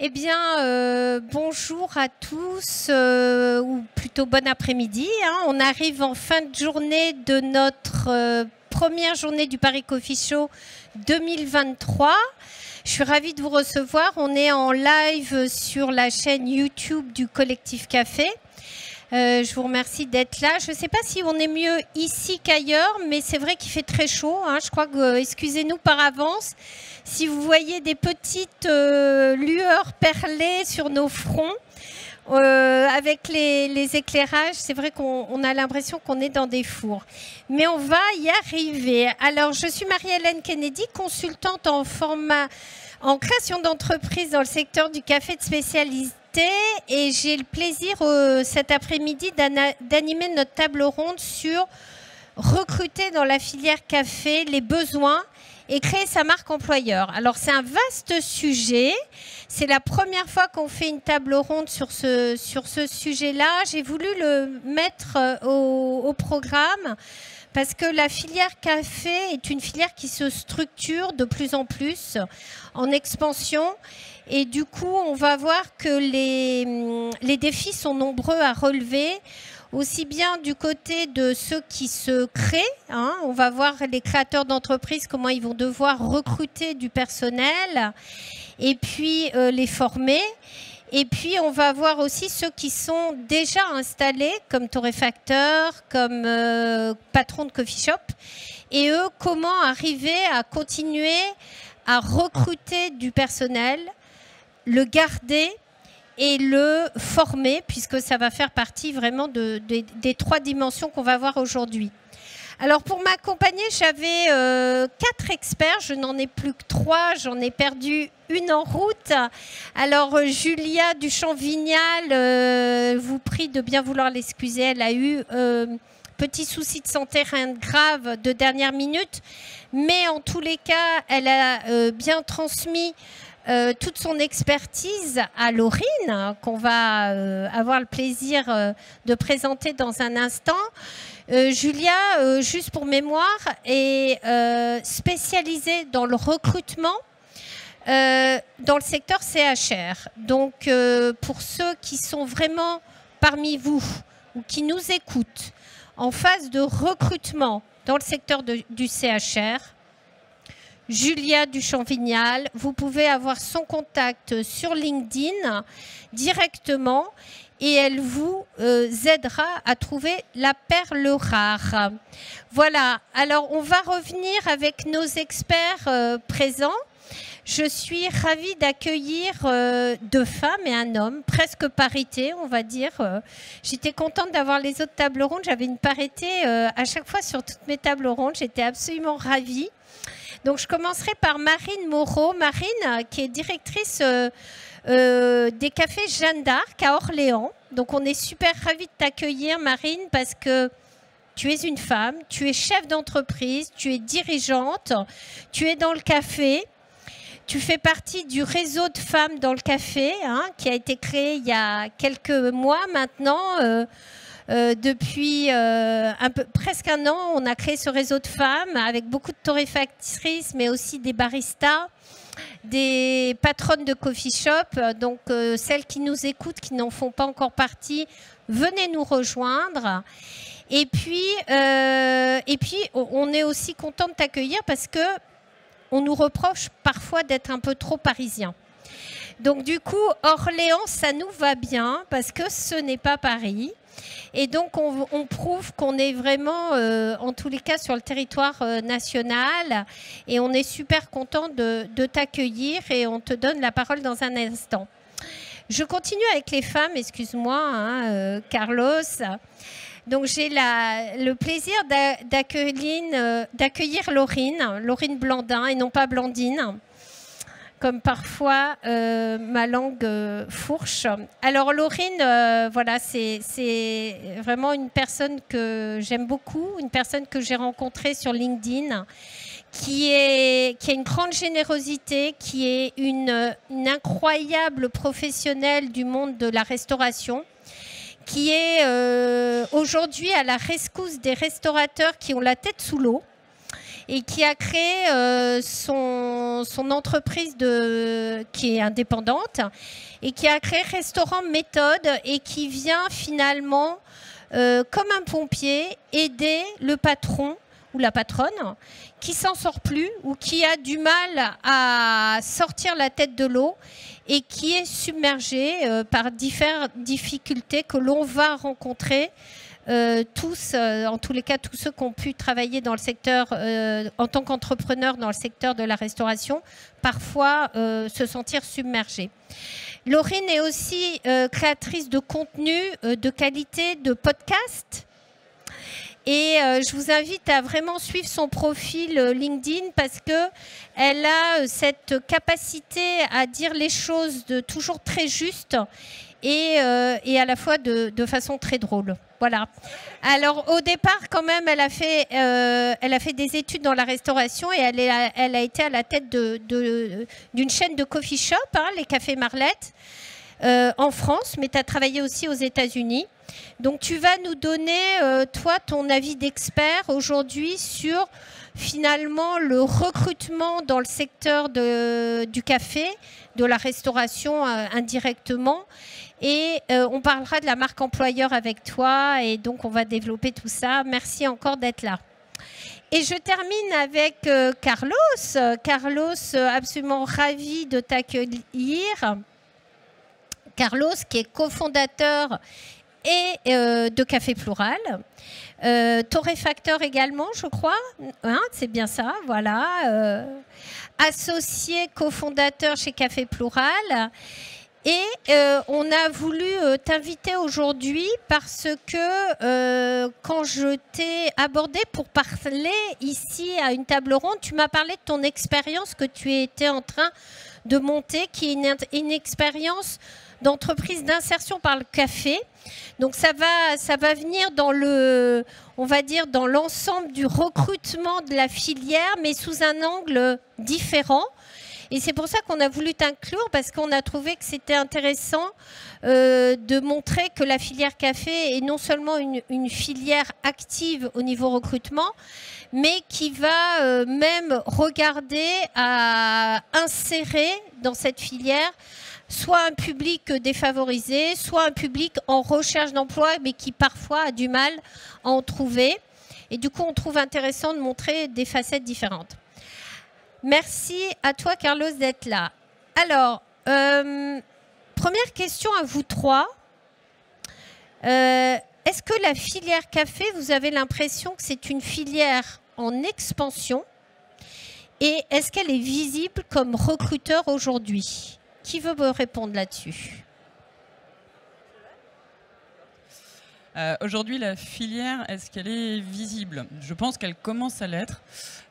Eh bien, bonjour à tous, ou plutôt bon après-midi. On arrive en fin de journée de notre première journée du Paris Coffee Show 2023. Je suis ravie de vous recevoir. On est en live sur la chaîne YouTube du Collectif Café. Je vous remercie d'être là. Je ne sais pas si on est mieux ici qu'ailleurs, mais c'est vrai qu'il fait très chaud. Je crois que, excusez-nous par avance, si vous voyez des petites lueurs perlées sur nos fronts, avec les éclairages, c'est vrai qu'on a l'impression qu'on est dans des fours. Mais on va y arriver. Alors, je suis Marie-Hélène Kennedy, consultante en création d'entreprise dans le secteur du café de spécialité. Et j'ai le plaisir cet après-midi d'animer notre table ronde sur recruter dans la filière café, les besoins et créer sa marque employeur. Alors c'est un vaste sujet, c'est la première fois qu'on fait une table ronde sur ce sujet-là. J'ai voulu le mettre au programme parce que la filière café est une filière qui se structure de plus en plus en expansion. Et du coup, on va voir que les défis sont nombreux à relever, aussi bien du côté de ceux qui se créent. On va voir les créateurs d'entreprises, comment ils vont devoir recruter du personnel et puis les former. Et puis, on va voir aussi ceux qui sont déjà installés, comme torréfacteurs, comme patrons de coffee shop. Et eux, comment arriver à continuer à recruter du personnel, le garder et le former, puisque ça va faire partie vraiment des trois dimensions qu'on va voir aujourd'hui. Alors pour m'accompagner, j'avais 4 experts, je n'en ai plus que 3, j'en ai perdu une en route. Alors Julia Duchamp-Vignal, vous prie de bien vouloir l'excuser, elle a eu petit souci de santé, rien de grave de dernière minute, mais en tous les cas, elle a bien transmis toute son expertise à Laurine, qu'on va avoir le plaisir de présenter dans un instant. Julia, juste pour mémoire, est spécialisée dans le recrutement dans le secteur CHR. Donc, pour ceux qui sont vraiment parmi vous ou qui nous écoutent en phase de recrutement dans le secteur du CHR, Julia Duchamp-Vignal, vous pouvez avoir son contact sur LinkedIn directement et elle vous aidera à trouver la perle rare. Voilà, alors on va revenir avec nos experts présents. Je suis ravie d'accueillir 2 femmes et un homme, presque parité, on va dire. J'étais contente d'avoir les autres tables rondes. J'avais une parité à chaque fois sur toutes mes tables rondes. J'étais absolument ravie. Donc, je commencerai par Marine Moreau. Marine, qui est directrice des cafés Jeanne d'Arc à Orléans. Donc, on est super ravis de t'accueillir, Marine, parce que tu es une femme, tu es chef d'entreprise, tu es dirigeante, tu es dans le café. Tu fais partie du réseau de femmes dans le café, qui a été créé il y a quelques mois maintenant. Depuis presque un an, on a créé ce réseau de femmes avec beaucoup de torréfactrices, mais aussi des baristas, des patronnes de coffee shop. Donc, celles qui nous écoutent, qui n'en font pas encore partie, venez nous rejoindre. Et puis on est aussi content de t'accueillir parce que on nous reproche parfois d'être un peu trop parisiens. Donc, du coup, Orléans, ça nous va bien parce que ce n'est pas Paris. Et donc, on prouve qu'on est vraiment, en tous les cas, sur le territoire national. Et on est super content de t'accueillir et on te donne la parole dans un instant. Je continue avec les femmes, excuse-moi, Carlos. Donc, j'ai le plaisir d'accueillir Laurine Blandin et non pas Blandine, comme parfois ma langue fourche. Alors Laurine, voilà, c'est vraiment une personne que j'aime beaucoup, une personne que j'ai rencontrée sur LinkedIn, qui a une grande générosité, qui est une incroyable professionnelle du monde de la restauration, qui est aujourd'hui à la rescousse des restaurateurs qui ont la tête sous l'eau et qui a créé son entreprise qui est indépendante et qui a créé Restaurant Méthode et qui vient finalement, comme un pompier, aider le patron ou la patronne qui s'en sort plus ou qui a du mal à sortir la tête de l'eau et qui est submergé par différentes difficultés que l'on va rencontrer tous, en tous les cas tous ceux qui ont pu travailler dans le secteur en tant qu'entrepreneur dans le secteur de la restauration, parfois se sentir submergés. Laurine est aussi créatrice de contenu de qualité, de podcasts. Et je vous invite à vraiment suivre son profil LinkedIn parce qu'elle a cette capacité à dire les choses toujours très justes et à la fois de façon très drôle. Voilà. Alors au départ quand même, elle a fait des études dans la restauration et elle a été à la tête d'une chaîne de coffee shop, hein, les Cafés Marlette, en France, mais tu as travaillé aussi aux États-Unis. Donc tu vas nous donner, toi, ton avis d'expert aujourd'hui sur finalement le recrutement dans le secteur du café, de la restauration indirectement. Et on parlera de la marque employeur avec toi et donc on va développer tout ça. Merci encore d'être là. Et je termine avec Carlos. Carlos, absolument ravi de t'accueillir. Carlos, qui est cofondateur et de Café Plural, torréfacteur également, je crois, hein, c'est bien ça, voilà, associé cofondateur chez Café Plural. Et on a voulu t'inviter aujourd'hui parce que quand je t'ai abordé pour parler ici à une table ronde, tu m'as parlé de ton expérience que tu étais en train de monter, qui est une expérience d'entreprise d'insertion par le café. Donc ça va venir dans on va dire dans l'ensemble du recrutement de la filière, mais sous un angle différent. Et c'est pour ça qu'on a voulu t'inclure, parce qu'on a trouvé que c'était intéressant de montrer que la filière café est non seulement une filière active au niveau recrutement, mais qui va même regarder à insérer dans cette filière soit un public défavorisé, soit un public en recherche d'emploi, mais qui parfois a du mal à en trouver. Et du coup, on trouve intéressant de montrer des facettes différentes. Merci à toi, Carlos, d'être là. Alors, première question à vous trois. Est-ce que la filière café, vous avez l'impression que c'est une filière en expansion? Et est-ce qu'elle est visible comme recruteur aujourd'hui? Qui veut me répondre là-dessus? Aujourd'hui, la filière, est-ce qu'elle est visible? Je pense qu'elle commence à l'être.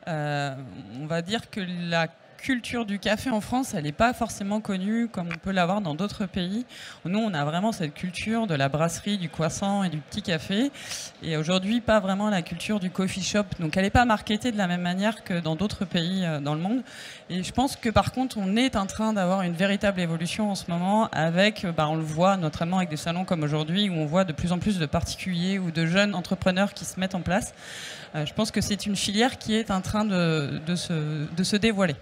On va dire que la culture du café en France, elle n'est pas forcément connue comme on peut l'avoir dans d'autres pays. Nous, on a vraiment cette culture de la brasserie, du croissant et du petit café. Et aujourd'hui, pas vraiment la culture du coffee shop. Donc, elle n'est pas marketée de la même manière que dans d'autres pays dans le monde. Et je pense que par contre, on est en train d'avoir une véritable évolution en ce moment avec, on le voit notamment avec des salons comme aujourd'hui où on voit de plus en plus de particuliers ou de jeunes entrepreneurs qui se mettent en place. Je pense que c'est une filière qui est en train de se dévoiler.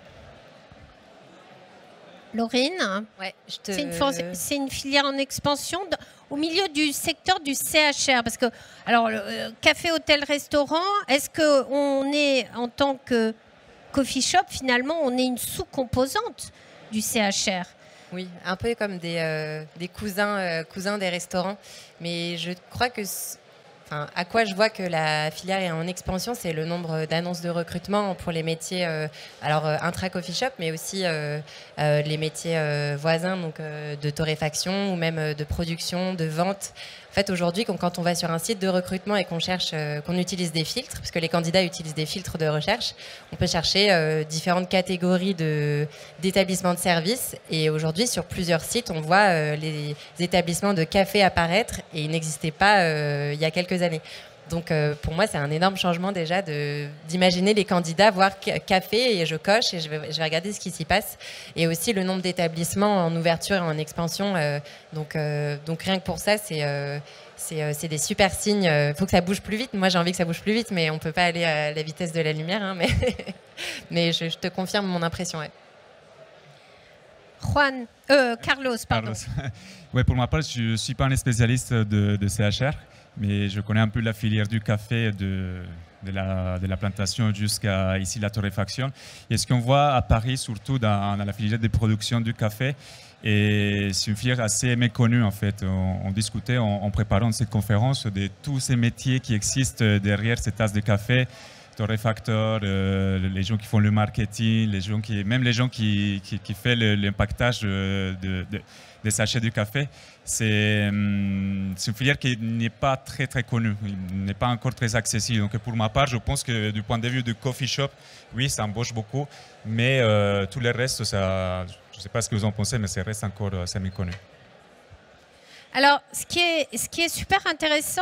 Laurine, ouais, c'est une filière en expansion au milieu du secteur du CHR. Parce que, alors, café, hôtel, restaurant, est-ce qu'on est, en tant que coffee shop, finalement, on est une sous-composante du CHR? Oui, un peu comme des cousins des restaurants. Mais je crois que... à quoi je vois que la filière est en expansion, c'est le nombre d'annonces de recrutement pour les métiers intra-coffee shop, mais aussi les métiers voisins, donc de torréfaction ou même de production, de vente. En fait, aujourd'hui, quand on va sur un site de recrutement et qu'on cherche, qu'on utilise des filtres, parce que les candidats utilisent des filtres de recherche, on peut chercher différentes catégories d'établissements de services. Et aujourd'hui, sur plusieurs sites, on voit les établissements de café apparaître et ils n'existaient pas il y a quelques années. Donc pour moi, c'est un énorme changement déjà d'imaginer les candidats voir café et je coche et je vais regarder ce qui s'y passe. Et aussi le nombre d'établissements en ouverture et en expansion. Donc rien que pour ça, c'est des super signes. Il faut que ça bouge plus vite. Moi, j'ai envie que ça bouge plus vite, mais on ne peut pas aller à la vitesse de la lumière. Hein, mais je te confirme mon impression. Ouais. Carlos, pardon. Ouais, pour ma part, je ne suis pas un spécialiste de CHR, mais je connais un peu la filière du café, de la plantation jusqu'à ici la torréfaction. Et ce qu'on voit à Paris, surtout dans la filière de production du café, et c'est une filière assez méconnue en fait. On discutait en préparant cette conférence de tous ces métiers qui existent derrière ces tasses de café, torréfacteurs, les gens qui font le marketing, même les gens qui font l'empaquetage des sachets du café. C'est une filière qui n'est pas très connue, n'est pas encore très accessible. Donc pour ma part, je pense que du point de vue du coffee shop, oui, ça embauche beaucoup, mais tout le reste, ça, je ne sais pas ce que vous en pensez, mais ça reste encore assez méconnu. Alors, ce qui est super intéressant,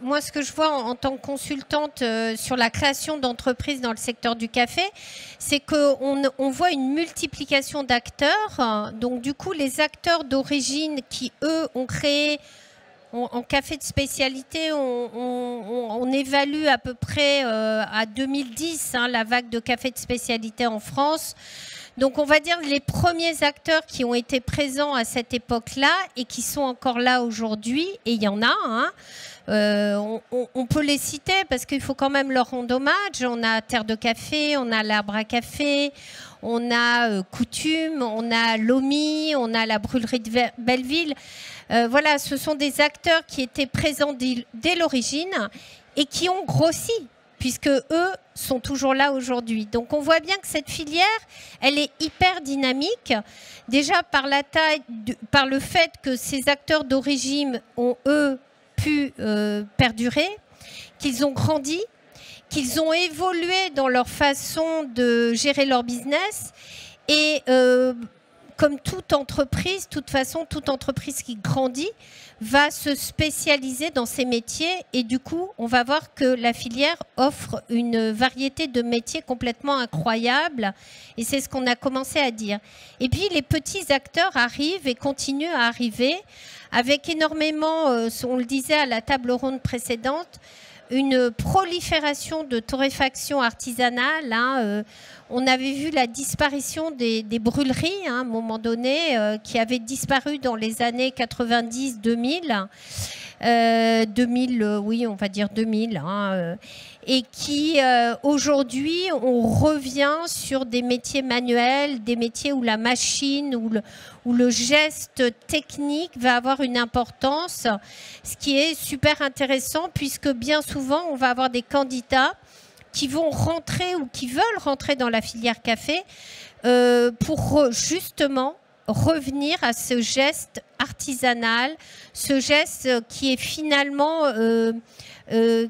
moi, ce que je vois en tant que consultante sur la création d'entreprises dans le secteur du café, c'est qu'on voit une multiplication d'acteurs. Donc, du coup, les acteurs d'origine qui, eux, ont créé en café de spécialité, on évalue à peu près à 2010 la vague de café de spécialité en France. Donc on va dire les premiers acteurs qui ont été présents à cette époque-là et qui sont encore là aujourd'hui, et il y en a, hein. On peut les citer parce qu'il faut quand même leur rendre hommage. On a Terre de Café, on a l'Arbre à Café, on a Coutume, on a Lomi, on a la brûlerie de Belleville. Voilà, ce sont des acteurs qui étaient présents dès l'origine et qui ont grossi, puisque eux sont toujours là aujourd'hui. Donc on voit bien que cette filière, elle est hyper dynamique, déjà par la taille, par le fait que ces acteurs d'origine ont, eux, pu perdurer, qu'ils ont grandi, qu'ils ont évolué dans leur façon de gérer leur business. Et comme toute entreprise, toute entreprise qui grandit va se spécialiser dans ses métiers, et du coup, on va voir que la filière offre une variété de métiers complètement incroyable, et c'est ce qu'on a commencé à dire. Et puis, les petits acteurs arrivent et continuent à arriver avec énormément, on le disait à la table ronde précédente, une prolifération de torréfaction artisanale. Hein, on avait vu la disparition des brûleries, hein, à un moment donné, qui avaient disparu dans les années 90-2000. 2000, oui, on va dire 2000. Hein, et qui, aujourd'hui, on revient sur des métiers manuels, des métiers où la machine, où le geste technique va avoir une importance, ce qui est super intéressant, puisque bien souvent, on va avoir des candidats qui vont rentrer ou qui veulent rentrer dans la filière café pour justement revenir à ce geste artisanal, ce geste qui est finalement,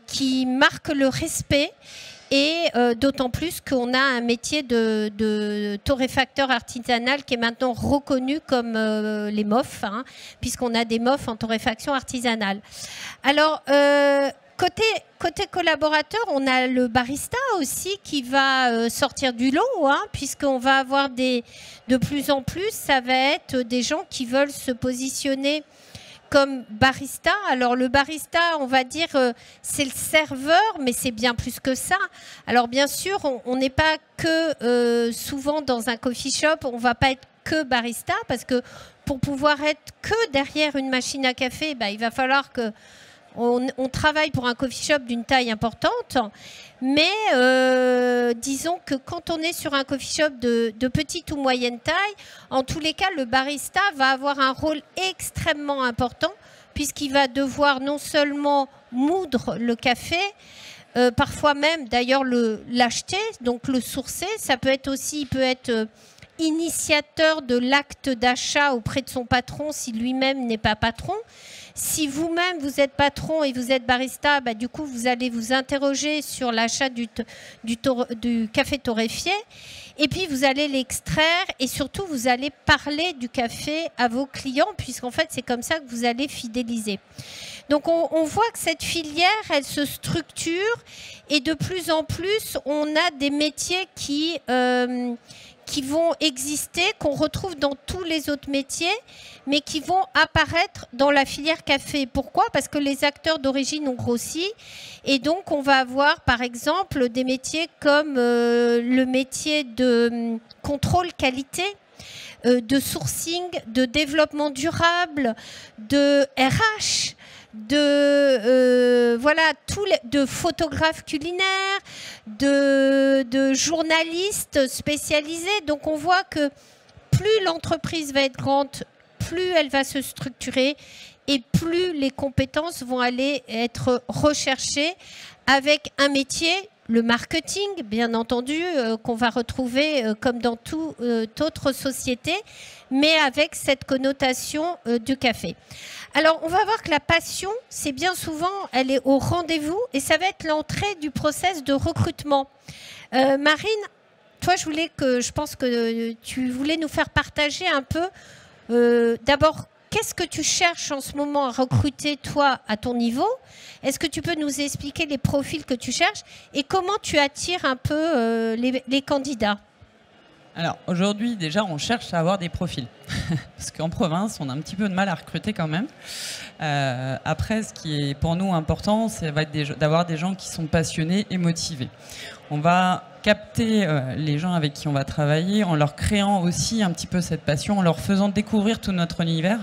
qui marque le respect, et d'autant plus qu'on a un métier de torréfacteur artisanal qui est maintenant reconnu comme les MOF, hein, puisqu'on a des MOF en torréfaction artisanale. Alors, côté collaborateur, on a le barista aussi qui va sortir du lot, hein, puisqu'on va avoir de plus en plus, ça va être des gens qui veulent se positionner comme barista. Alors le barista, on va dire, c'est le serveur, mais c'est bien plus que ça. Alors bien sûr, on n'est pas que souvent dans un coffee shop, on ne va pas être que barista, parce que pour pouvoir être que derrière une machine à café, bah, il va falloir que on travaille pour un coffee shop d'une taille importante, mais disons que quand on est sur un coffee shop de petite ou moyenne taille, en tous les cas, le barista va avoir un rôle extrêmement important, puisqu'il va devoir non seulement moudre le café, parfois même d'ailleurs l'acheter, donc le sourcer. Ça peut être aussi, il peut être initiateur de l'acte d'achat auprès de son patron si lui-même n'est pas patron. Si vous-même, vous êtes patron et vous êtes barista, bah, du coup, vous allez vous interroger sur l'achat du café torréfié. Et puis, vous allez l'extraire et surtout, vous allez parler du café à vos clients, puisqu'en fait, c'est comme ça que vous allez fidéliser. Donc, on voit que cette filière, elle se structure, et de plus en plus, on a des métiers qui qui vont exister, qu'on retrouve dans tous les autres métiers, mais qui vont apparaître dans la filière café. Pourquoi? Parce que les acteurs d'origine ont grossi, et donc on va avoir par exemple des métiers comme le métier de contrôle qualité, de sourcing, de développement durable, de RH, de photographes culinaires, de journalistes spécialisés. Donc on voit que plus l'entreprise va être grande, plus elle va se structurer et plus les compétences vont aller être recherchées avec un métier, le marketing, bien entendu, qu'on va retrouver comme dans toute autre société, mais avec cette connotation du café. Alors, on va voir que la passion, c'est bien souvent, elle est au rendez-vous et ça va être l'entrée du process de recrutement. Marine, toi, je pense que tu voulais nous faire partager un peu, d'abord, qu'est-ce que tu cherches en ce moment à recruter, toi, à ton niveau? Est-ce que tu peux nous expliquer les profils que tu cherches et comment tu attires un peu les candidats? Alors aujourd'hui, déjà, on cherche à avoir des profils. Parce qu'en province, on a un petit peu de mal à recruter quand même. Après, ce qui est pour nous important, c'est d'avoir des gens qui sont passionnés et motivés. On va capter les gens avec qui on va travailler en leur créant aussi un petit peu cette passion, en leur faisant découvrir tout notre univers.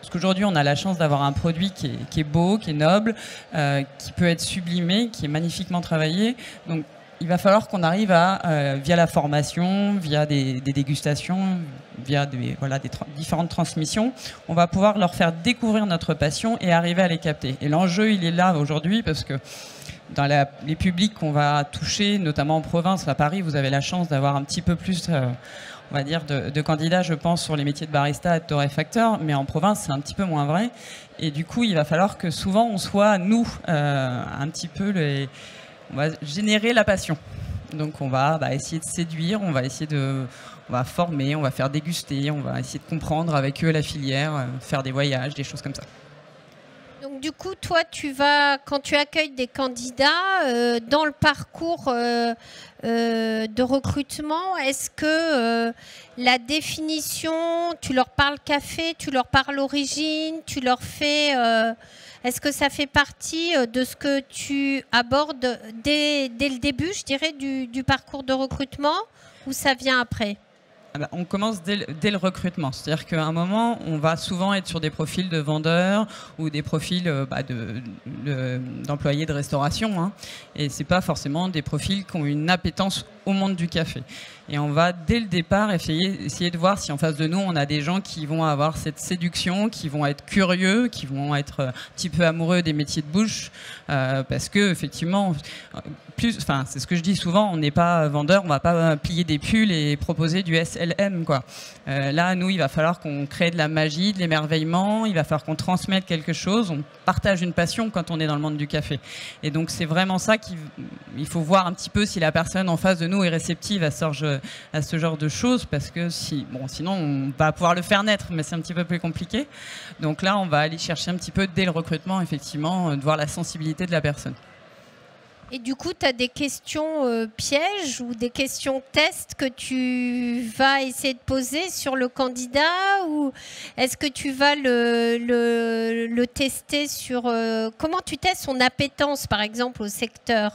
Parce qu'aujourd'hui, on a la chance d'avoir un produit qui est beau, qui est noble, qui peut être sublimé, qui est magnifiquement travaillé. Donc, il va falloir qu'on arrive à, via la formation, via des dégustations, via des différentes transmissions, on va pouvoir leur faire découvrir notre passion et arriver à les capter. Et l'enjeu, il est là aujourd'hui parce que dans les publics qu'on va toucher, notamment en province, à Paris, vous avez la chance d'avoir un petit peu plus, on va dire, de candidats, je pense, sur les métiers de barista et de torréfacteur, mais en province, c'est un petit peu moins vrai. Et du coup, il va falloir que souvent, on soit, nous, un petit peu on va générer la passion. Donc on va essayer de séduire, on va former, on va faire déguster, on va essayer de comprendre avec eux la filière, faire des voyages, des choses comme ça. Donc du coup, toi, quand tu accueilles des candidats dans le parcours de recrutement, est-ce que la définition, tu leur parles café, tu leur parles origine, tu leur fais... est-ce que ça fait partie de ce que tu abordes dès le début, je dirais, du parcours de recrutement, ou ça vient après? On commence dès le recrutement. C'est-à-dire qu'à un moment, on va souvent être sur des profils de vendeurs ou des profils d'employés de restauration. Hein. Et ce n'est pas forcément des profils qui ont une appétence au monde du café. Et on va, dès le départ, essayer de voir si en face de nous, on a des gens qui vont avoir cette séduction, qui vont être curieux, qui vont être un petit peu amoureux des métiers de bouche. Parce que, effectivement, c'est ce que je dis souvent, on n'est pas vendeur, on ne va pas plier des pulls et proposer du SLM, quoi. Là, nous, il va falloir qu'on crée de la magie, de l'émerveillement, il va falloir qu'on transmette quelque chose, on partage une passion quand on est dans le monde du café. Et donc, c'est vraiment ça qu'il faut voir un petit peu si la personne en face de nous est réceptive à ce genre de choses, parce que sinon on va pouvoir le faire naître, mais c'est un petit peu plus compliqué. Donc là, on va aller chercher un petit peu dès le recrutement, effectivement, de voir la sensibilité de la personne. Et du coup, tu as des questions pièges ou des questions tests que tu vas essayer de poser sur le candidat, ou est-ce que tu vas le tester sur... comment tu testes son appétence, par exemple, au secteur?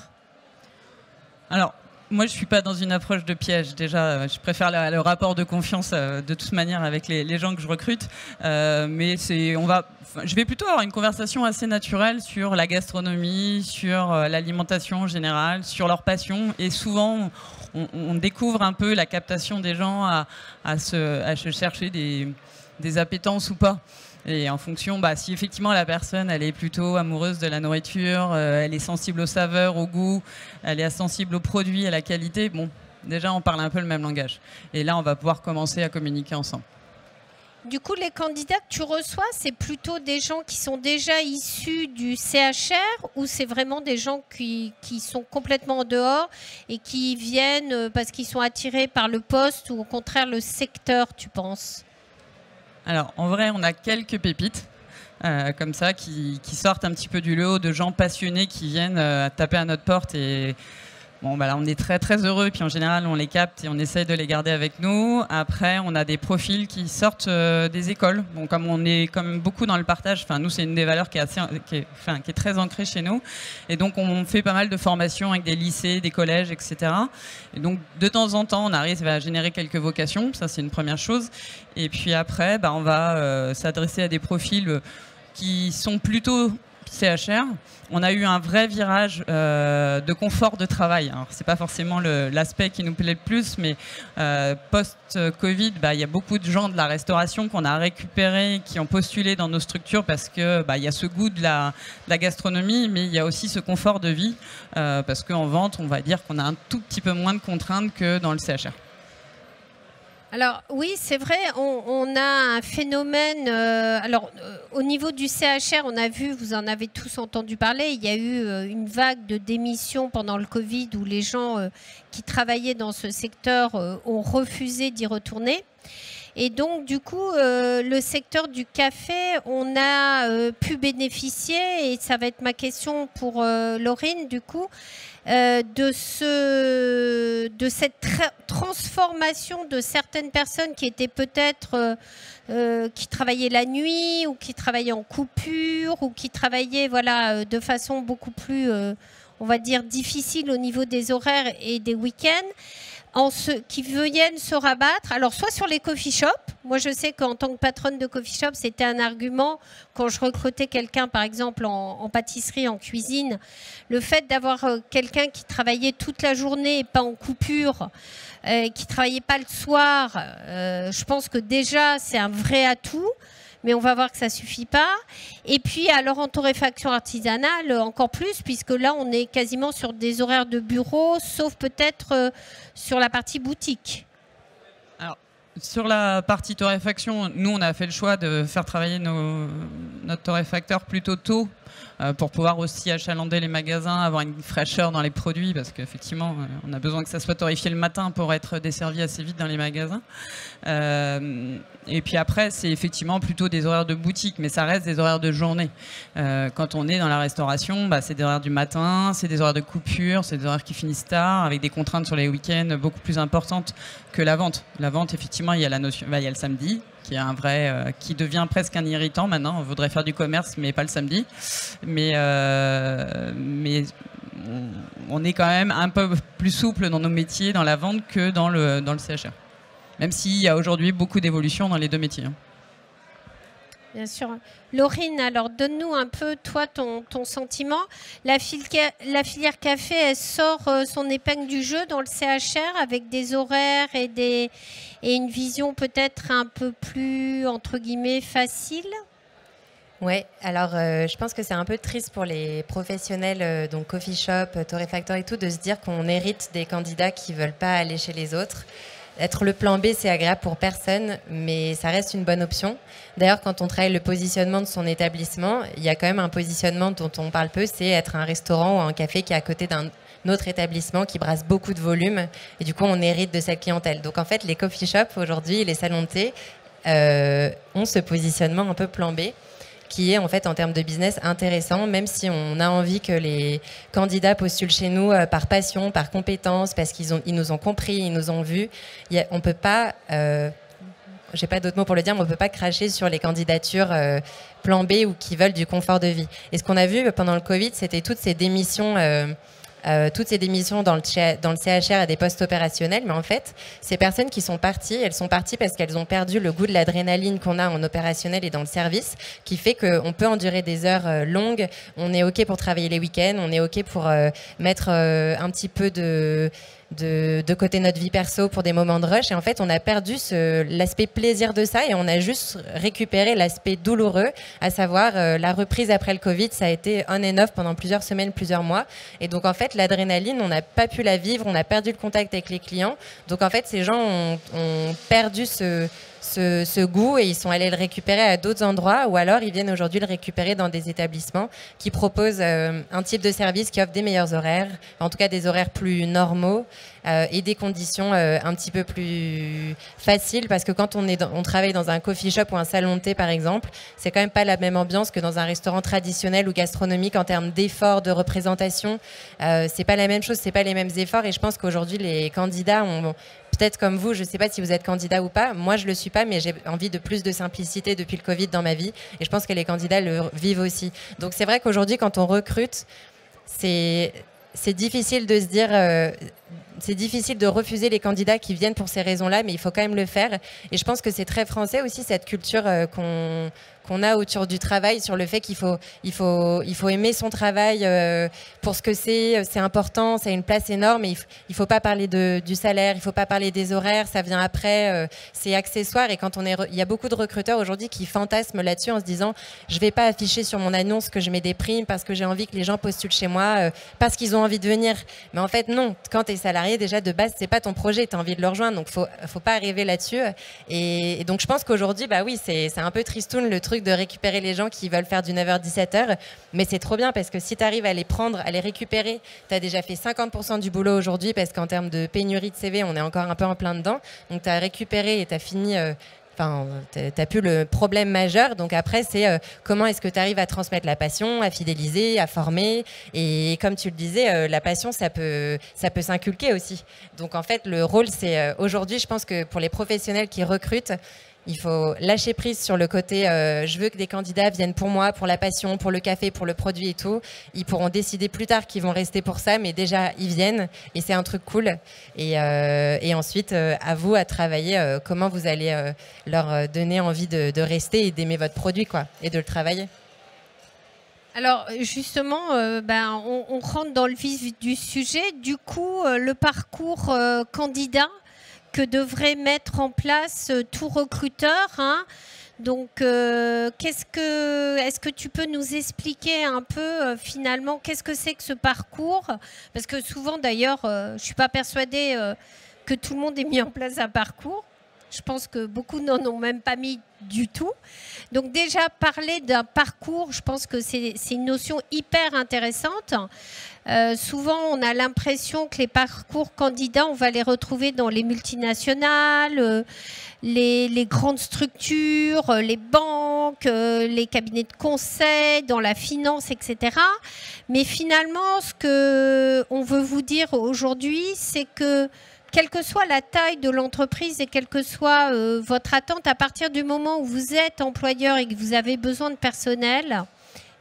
Alors, moi, je ne suis pas dans une approche de piège. Déjà, je préfère le rapport de confiance de toute manière avec les gens que je recrute. Mais je vais plutôt avoir une conversation assez naturelle sur la gastronomie, sur l'alimentation en général, sur leur passion. Et souvent, on découvre un peu la captation des gens à se chercher des appétences ou pas. Et en fonction, si effectivement la personne elle est plutôt amoureuse de la nourriture, elle est sensible aux saveurs, au goût, elle est sensible aux produits, à la qualité, déjà on parle un peu le même langage. Et là on va pouvoir commencer à communiquer ensemble. Du coup, les candidats que tu reçois, c'est plutôt des gens qui sont déjà issus du CHR, ou c'est vraiment des gens qui sont complètement en dehors et qui viennent parce qu'ils sont attirés par le poste, ou au contraire le secteur, tu penses? Alors, en vrai, on a quelques pépites comme ça qui sortent un petit peu du lot, de gens passionnés qui viennent taper à notre porte et Bon, bah là, on est très très heureux, puis en général on les capte et on essaye de les garder avec nous. Après, on a des profils qui sortent des écoles. Bon, comme on est comme beaucoup dans le partage, nous c'est une des valeurs qui est très ancrée chez nous, et donc on fait pas mal de formations avec des lycées, des collèges, etc. Et donc de temps en temps, on arrive à générer quelques vocations. Ça, c'est une première chose. Et puis après, on va s'adresser à des profils qui sont plutôt CHR. On a eu un vrai virage de confort de travail. Alors, c'est pas forcément l'aspect qui nous plaît le plus, mais post-Covid, il y a beaucoup de gens de la restauration qu'on a récupérés, qui ont postulé dans nos structures parce que il y a ce goût de la gastronomie, mais il y a aussi ce confort de vie parce qu'en vente, on va dire qu'on a un tout petit peu moins de contraintes que dans le CHR. Alors oui, c'est vrai, on a un phénomène, au niveau du CHR, on a vu, vous en avez tous entendu parler, il y a eu une vague de démissions pendant le Covid où les gens qui travaillaient dans ce secteur ont refusé d'y retourner. Et donc, du coup, le secteur du café, on a pu bénéficier, et ça va être ma question pour Laurine, du coup, de cette transformation de certaines personnes qui étaient peut-être qui travaillaient la nuit ou qui travaillaient en coupure ou qui travaillaient de façon beaucoup plus, on va dire, difficile au niveau des horaires et des week-ends, qui viennent se rabattre, alors soit sur les coffee shops. Moi, je sais qu'en tant que patronne de coffee shop, c'était un argument quand je recrutais quelqu'un, par exemple, en pâtisserie, en cuisine. Le fait d'avoir quelqu'un qui travaillait toute la journée et pas en coupure, qui ne travaillait pas le soir, je pense que déjà, c'est un vrai atout. Mais on va voir que ça ne suffit pas. Et puis, alors en torréfaction artisanale, encore plus, puisque là, on est quasiment sur des horaires de bureau, sauf peut-être sur la partie boutique. Alors, sur la partie torréfaction, nous, on a fait le choix de faire travailler notre torréfacteur plutôt tôt pour pouvoir aussi achalander les magasins, avoir une fraîcheur dans les produits, parce qu'effectivement, on a besoin que ça soit torréfié le matin pour être desservi assez vite dans les magasins. Et puis après, c'est effectivement plutôt des horaires de boutique, mais ça reste des horaires de journée. Quand on est dans la restauration, c'est des horaires du matin, c'est des horaires de coupure, c'est des horaires qui finissent tard, avec des contraintes sur les week-ends beaucoup plus importantes que la vente. La vente, effectivement, il y a la notion, il y a le samedi, qui est un vrai, qui devient presque un irritant maintenant. On voudrait faire du commerce, mais pas le samedi. Mais on est quand même un peu plus souple dans nos métiers, dans la vente, que dans le CHR. Même s'il y a aujourd'hui beaucoup d'évolutions dans les deux métiers. Bien sûr. Laurine, alors donne-nous un peu, toi, ton sentiment. La filière café, elle sort son épingle du jeu dans le CHR avec des horaires et une vision peut-être un peu plus, entre guillemets, facile. Ouais, alors je pense que c'est un peu triste pour les professionnels, donc coffee shop, torréfacteurs et tout, de se dire qu'on hérite des candidats qui ne veulent pas aller chez les autres. Être le plan B, c'est agréable pour personne, mais ça reste une bonne option. D'ailleurs, quand on travaille le positionnement de son établissement, il y a quand même un positionnement dont on parle peu, c'est être un restaurant ou un café qui est à côté d'un autre établissement qui brasse beaucoup de volume. Et du coup, on hérite de cette clientèle. Donc en fait, les coffee shops aujourd'hui, les salons de thé ont ce positionnement un peu plan B, qui est en fait en termes de business intéressant, même si on a envie que les candidats postulent chez nous par passion, par compétence, parce qu'ils nous ont compris, ils nous ont vus. On peut pas, j'ai pas d'autres mots pour le dire, mais on peut pas cracher sur les candidatures plan B ou qui veulent du confort de vie. Et ce qu'on a vu pendant le Covid, c'était toutes ces démissions dans le CHR à des postes opérationnels, mais en fait, ces personnes qui sont parties, elles sont parties parce qu'elles ont perdu le goût de l'adrénaline qu'on a en opérationnel et dans le service, qui fait qu'on peut endurer des heures longues, on est OK pour travailler les week-ends, on est OK pour mettre un petit peu de côté notre vie perso pour des moments de rush, et en fait on a perdu l'aspect plaisir de ça et on a juste récupéré l'aspect douloureux, à savoir la reprise après le Covid. Ça a été on and off pendant plusieurs semaines, plusieurs mois, et donc en fait l'adrénaline, on n'a pas pu la vivre, on a perdu le contact avec les clients, donc en fait ces gens ont perdu ce ce goût et ils sont allés le récupérer à d'autres endroits ou alors ils viennent aujourd'hui le récupérer dans des établissements qui proposent un type de service qui offre des meilleurs horaires, en tout cas des horaires plus normaux et des conditions un petit peu plus faciles parce que quand on travaille dans un coffee shop ou un salon de thé par exemple, c'est quand même pas la même ambiance que dans un restaurant traditionnel ou gastronomique en termes d'efforts, de représentation. C'est pas la même chose, c'est pas les mêmes efforts et je pense qu'aujourd'hui les candidats ont peut-être comme vous, je ne sais pas si vous êtes candidat ou pas. Moi, je ne le suis pas, mais j'ai envie de plus de simplicité depuis le Covid dans ma vie. Et je pense que les candidats le vivent aussi. Donc, c'est vrai qu'aujourd'hui, quand on recrute, c'est difficile de se dire... c'est difficile de refuser les candidats qui viennent pour ces raisons-là, mais il faut quand même le faire. Et je pense que c'est très français aussi, cette culture qu'on a autour du travail, sur le fait qu'il faut aimer son travail pour ce que c'est important, ça a une place énorme, et il faut pas parler du salaire, il faut pas parler des horaires, ça vient après, c'est accessoire. Et quand il y a beaucoup de recruteurs aujourd'hui qui fantasment là-dessus en se disant je vais pas afficher sur mon annonce que je mets des primes parce que j'ai envie que les gens postulent chez moi, parce qu'ils ont envie de venir. Mais en fait non, quand tu es salarié, déjà de base c'est pas ton projet, tu as envie de le rejoindre, donc faut pas arriver là-dessus. Et donc je pense qu'aujourd'hui, bah oui, c'est un peu tristoun le truc de récupérer les gens qui veulent faire du 9h-17h, mais c'est trop bien parce que si tu arrives à les prendre, à les récupérer, tu as déjà fait 50% du boulot aujourd'hui parce qu'en termes de pénurie de CV, on est encore un peu en plein dedans. Donc tu as récupéré et tu as fini... Enfin, t'as plus le problème majeur. Donc après, c'est comment est-ce que tu arrives à transmettre la passion, à fidéliser, à former. Et comme tu le disais, la passion, ça peut s'inculquer aussi. Donc en fait, le rôle, c'est aujourd'hui, je pense que pour les professionnels qui recrutent, il faut lâcher prise sur le côté je veux que des candidats viennent pour moi, pour la passion, pour le café, pour le produit et tout. Ils pourront décider plus tard qu'ils vont rester pour ça, mais déjà ils viennent et c'est un truc cool. Et ensuite, à vous à travailler comment vous allez leur donner envie de rester et d'aimer votre produit quoi, et de le travailler. Alors justement, on rentre dans le vif du sujet. Du coup, le parcours candidat que devrait mettre en place tout recruteur. Hein. Donc, est-ce que tu peux nous expliquer un peu finalement qu'est-ce que c'est que ce parcours? Parce que souvent d'ailleurs, je ne suis pas persuadée que tout le monde ait mis en place un parcours. Je pense que beaucoup n'en ont même pas mis du tout. Donc déjà, parler d'un parcours, je pense que c'est une notion hyper intéressante. Souvent, on a l'impression que les parcours candidats, on va les retrouver dans les multinationales, les grandes structures, les banques, les cabinets de conseil, dans la finance, etc. Mais finalement, ce qu'on veut vous dire aujourd'hui, c'est que quelle que soit la taille de l'entreprise et quelle que soit votre attente, à partir du moment où vous êtes employeur et que vous avez besoin de personnel,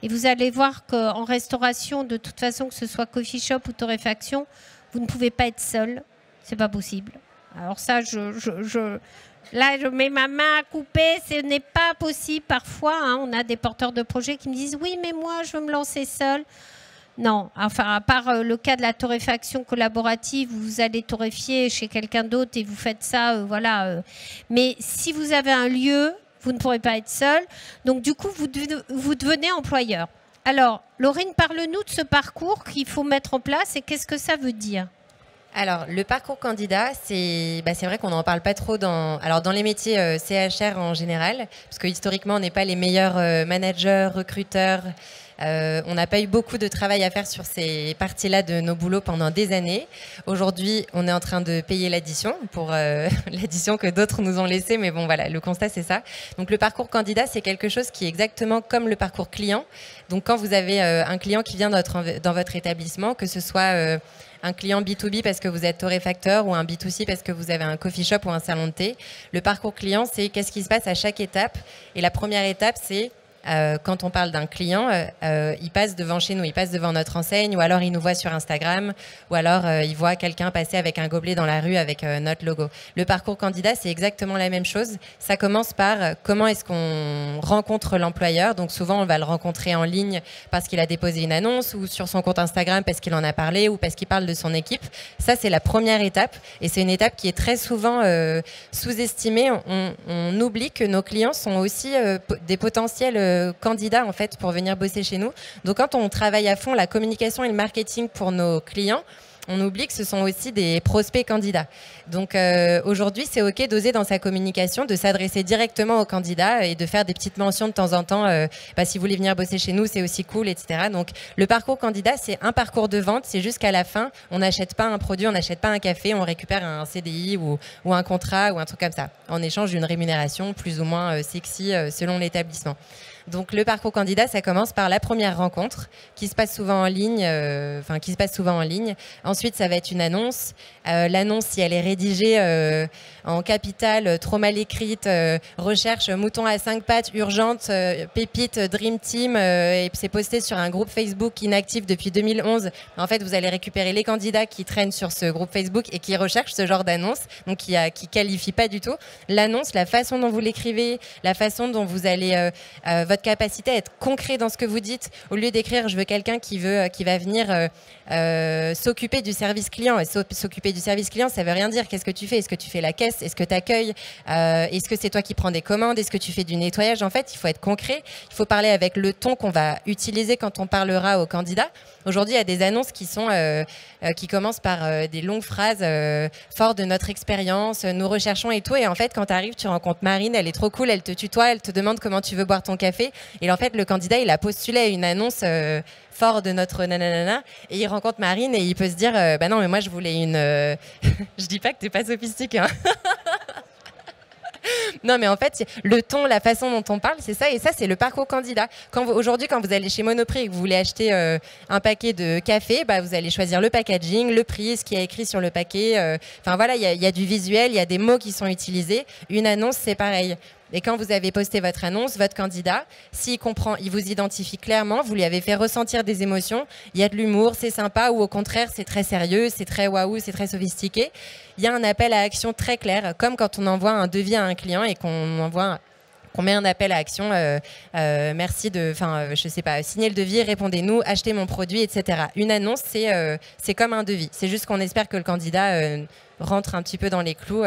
et vous allez voir qu'en restauration, de toute façon, que ce soit coffee shop ou torréfaction, vous ne pouvez pas être seul. C'est pas possible. Alors ça, là, je mets ma main à couper. Ce n'est pas possible parfois. Hein, on a des porteurs de projets qui me disent « Oui, mais moi, je veux me lancer seul ». Non, enfin, à part le cas de la torréfaction collaborative, où vous allez torréfier chez quelqu'un d'autre et vous faites ça, voilà. Mais si vous avez un lieu, vous ne pourrez pas être seul. Donc, du coup, vous devenez employeur. Alors, Laurine, parle-nous de ce parcours qu'il faut mettre en place et qu'est-ce que ça veut dire ? Alors, le parcours candidat, c'est vrai qu'on n'en parle pas trop dans les métiers CHR en général, parce que historiquement, on n'est pas les meilleurs managers, recruteurs. On n'a pas eu beaucoup de travail à faire sur ces parties-là de nos boulots pendant des années. Aujourd'hui, on est en train de payer l'addition pour l'addition que d'autres nous ont laissée. Mais bon, voilà, le constat, c'est ça. Donc, le parcours candidat, c'est quelque chose qui est exactement comme le parcours client. Donc, quand vous avez un client qui vient dans votre établissement, que ce soit un client B2B parce que vous êtes torréfacteur ou un B2C parce que vous avez un coffee shop ou un salon de thé, le parcours client, c'est qu'est-ce qui se passe à chaque étape. Et la première étape, c'est quand on parle d'un client, il passe devant chez nous, il passe devant notre enseigne, ou alors il nous voit sur Instagram, ou alors il voit quelqu'un passer avec un gobelet dans la rue avec notre logo. Le parcours candidat, c'est exactement la même chose. Ça commence par comment est-ce qu'on rencontre l'employeur. Donc souvent, on va le rencontrer en ligne parce qu'il a déposé une annonce, ou sur son compte Instagram parce qu'il en a parlé, ou parce qu'il parle de son équipe. Ça, c'est la première étape, et c'est une étape qui est très souvent sous-estimée. On oublie que nos clients sont aussi des potentiels candidats en fait pour venir bosser chez nous. Donc quand on travaille à fond la communication et le marketing pour nos clients, on oublie que ce sont aussi des prospects candidats. Donc aujourd'hui, c'est OK d'oser dans sa communication, de s'adresser directement aux candidats et de faire des petites mentions de temps en temps. Si vous voulez venir bosser chez nous, c'est aussi cool, etc. Donc le parcours candidat, c'est un parcours de vente. C'est jusqu'à la fin, on n'achète pas un produit, on n'achète pas un café, on récupère un CDI ou un contrat ou un truc comme ça, en échange d'une rémunération plus ou moins sexy selon l'établissement. Donc le parcours candidat, ça commence par la première rencontre qui se passe souvent en ligne. Ensuite, ça va être une annonce. L'annonce, si elle est rédigée en capitale, trop mal écrite, recherche mouton à 5 pattes, urgente, pépite, Dream Team, et c'est posté sur un groupe Facebook inactif depuis 2011. En fait, vous allez récupérer les candidats qui traînent sur ce groupe Facebook et qui recherchent ce genre d'annonce, donc qui qualifient pas du tout. L'annonce, la façon dont vous l'écrivez, la façon dont vous allez votre capacité à être concret dans ce que vous dites, au lieu d'écrire je veux quelqu'un qui va venir s'occuper du service client. Et s'occuper du service client, ça veut rien dire. Qu'est-ce que tu fais? Est-ce que tu fais la caisse? Est-ce que tu accueilles? Est-ce que c'est toi qui prends des commandes? Est-ce que tu fais du nettoyage? En fait, il faut être concret. Il faut parler avec le ton qu'on va utiliser quand on parlera aux candidats. Aujourd'hui, il y a des annonces qui commencent par des longues phrases fort de notre expérience, nous recherchons et tout. Et en fait, quand tu arrives, tu rencontres Marine, elle est trop cool, elle te tutoie, elle te demande comment tu veux boire ton café. Et en fait, le candidat, il a postulé à une annonce fort de notre nanana, et il rencontre Marine et il peut se dire bah non, mais moi je voulais une. Je dis pas que t'es pas sophistiqué, hein. Non, mais en fait, le ton, la façon dont on parle, c'est ça. Et ça, c'est le parcours candidat. Aujourd'hui, quand vous allez chez Monoprix et que vous voulez acheter un paquet de café, bah, vous allez choisir le packaging, le prix, ce qui est écrit sur le paquet. Enfin voilà, il y a du visuel, il y a des mots qui sont utilisés. Une annonce, c'est pareil. Et quand vous avez posté votre annonce, votre candidat, s'il comprend, il vous identifie clairement, vous lui avez fait ressentir des émotions, il y a de l'humour, c'est sympa, ou au contraire, c'est très sérieux, c'est très waouh, c'est très sophistiqué. Il y a un appel à action très clair, comme quand on envoie un devis à un client et qu'on met un appel à action, merci de, je sais pas, signer le devis, répondez-nous, achetez mon produit, etc. Une annonce, c'est comme un devis. C'est juste qu'on espère que le candidat rentre un petit peu dans les clous,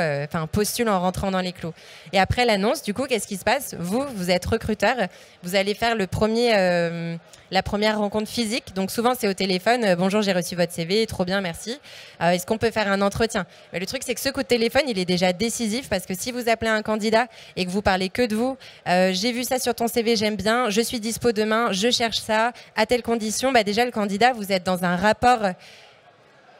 postule en rentrant dans les clous. Et après l'annonce, du coup, qu'est-ce qui se passe? Vous êtes recruteur, vous allez faire la première rencontre physique. Donc souvent, c'est au téléphone. Bonjour, j'ai reçu votre CV, trop bien, merci. Est-ce qu'on peut faire un entretien? Mais le truc, c'est que ce coup de téléphone, il est déjà décisif parce que si vous appelez un candidat et que vous parlez que de vous, j'ai vu ça sur ton CV, j'aime bien, je suis dispo demain, je cherche ça, à telle condition, bah déjà, le candidat, vous êtes dans un rapport.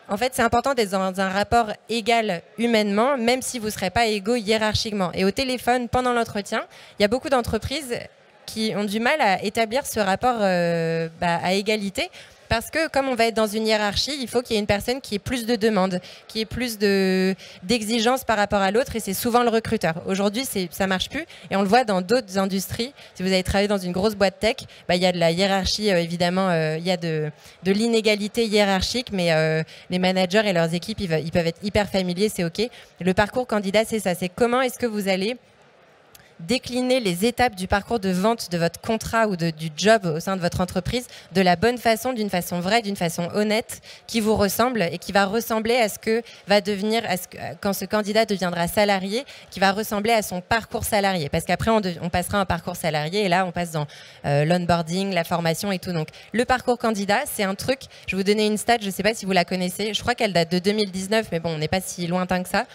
En fait, c'est important d'être dans un rapport égal humainement, même si vous ne serez pas égaux hiérarchiquement. Et au téléphone, pendant l'entretien, il y a beaucoup d'entreprises qui ont du mal à établir ce rapport à égalité. Parce que comme on va être dans une hiérarchie, il faut qu'il y ait une personne qui ait plus de demandes, qui ait plus d'exigences par rapport à l'autre, et c'est souvent le recruteur. Aujourd'hui, ça marche plus, et on le voit dans d'autres industries. Si vous avez travaillé dans une grosse boîte tech, il y a de la hiérarchie, évidemment, il y a de l'inégalité hiérarchique, mais les managers et leurs équipes, ils peuvent être hyper familiers, c'est OK. Le parcours candidat, c'est ça, c'est comment est-ce que vous allez décliner les étapes du parcours de vente de votre contrat ou du job au sein de votre entreprise de la bonne façon, d'une façon vraie, d'une façon honnête, qui vous ressemble et qui va ressembler à ce que va devenir, quand ce candidat deviendra salarié, qui va ressembler à son parcours salarié. Parce qu'après, on passera un parcours salarié et là, on passe dans l'onboarding, la formation et tout. Donc, le parcours candidat, c'est un truc, je vais vous donner une stat, je ne sais pas si vous la connaissez, je crois qu'elle date de 2019, mais bon, on n'est pas si lointain que ça.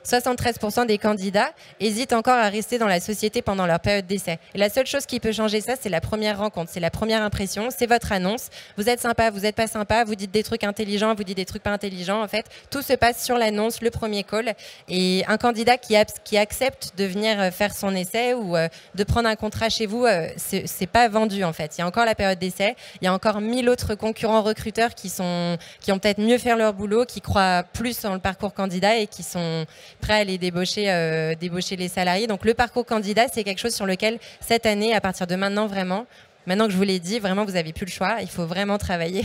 73% des candidats hésitent encore à rester dans la société pendant leur période d'essai. Et la seule chose qui peut changer ça, c'est la première rencontre, c'est la première impression, c'est votre annonce. Vous êtes sympa, vous n'êtes pas sympa, vous dites des trucs intelligents, vous dites des trucs pas intelligents. En fait, tout se passe sur l'annonce, le premier call. Et un candidat qui accepte de venir faire son essai ou de prendre un contrat chez vous, c'est pas vendu en fait. Il y a encore la période d'essai, il y a encore 1000 autres concurrents recruteurs qui ont peut-être mieux faire leur boulot, qui croient plus dans le parcours candidat et qui sont prêts à aller débaucher les salariés. Donc le parcours candidat, c'est quelque chose sur lequel cette année, à partir de maintenant vraiment, maintenant que je vous l'ai dit, vraiment vous n'avez plus le choix, il faut vraiment travailler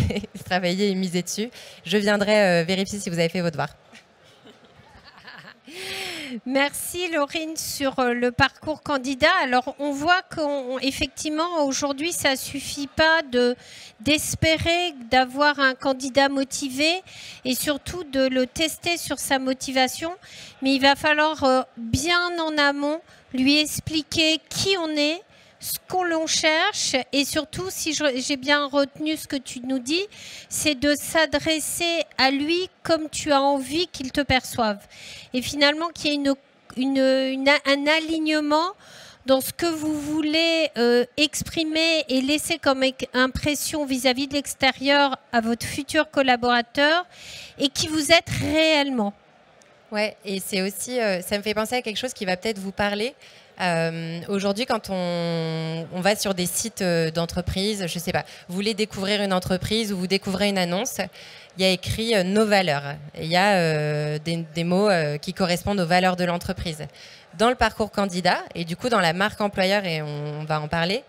et miser dessus. Je viendrai vérifier si vous avez fait vos devoirs. Merci Laurine sur le parcours candidat. Alors on voit qu'effectivement aujourd'hui ça ne suffit pas d'espérer d'avoir un candidat motivé et surtout de le tester sur sa motivation, mais il va falloir bien en amont lui expliquer qui on est, ce qu'on l'on cherche, et surtout, si j'ai bien retenu ce que tu nous dis, c'est de s'adresser à lui comme tu as envie qu'il te perçoive. Et finalement, qu'il y ait un alignement dans ce que vous voulez exprimer et laisser comme impression vis-à-vis de l'extérieur à votre futur collaborateur, et qui vous êtes réellement. Ouais, et c'est aussi, ça me fait penser à quelque chose qui va peut-être vous parler. Aujourd'hui, quand on va sur des sites d'entreprise, je sais pas, vous voulez découvrir une entreprise ou vous découvrez une annonce, il y a écrit nos valeurs. Il y a des mots qui correspondent aux valeurs de l'entreprise. Dans le parcours candidat, et du coup dans la marque employeur, et on va en parler,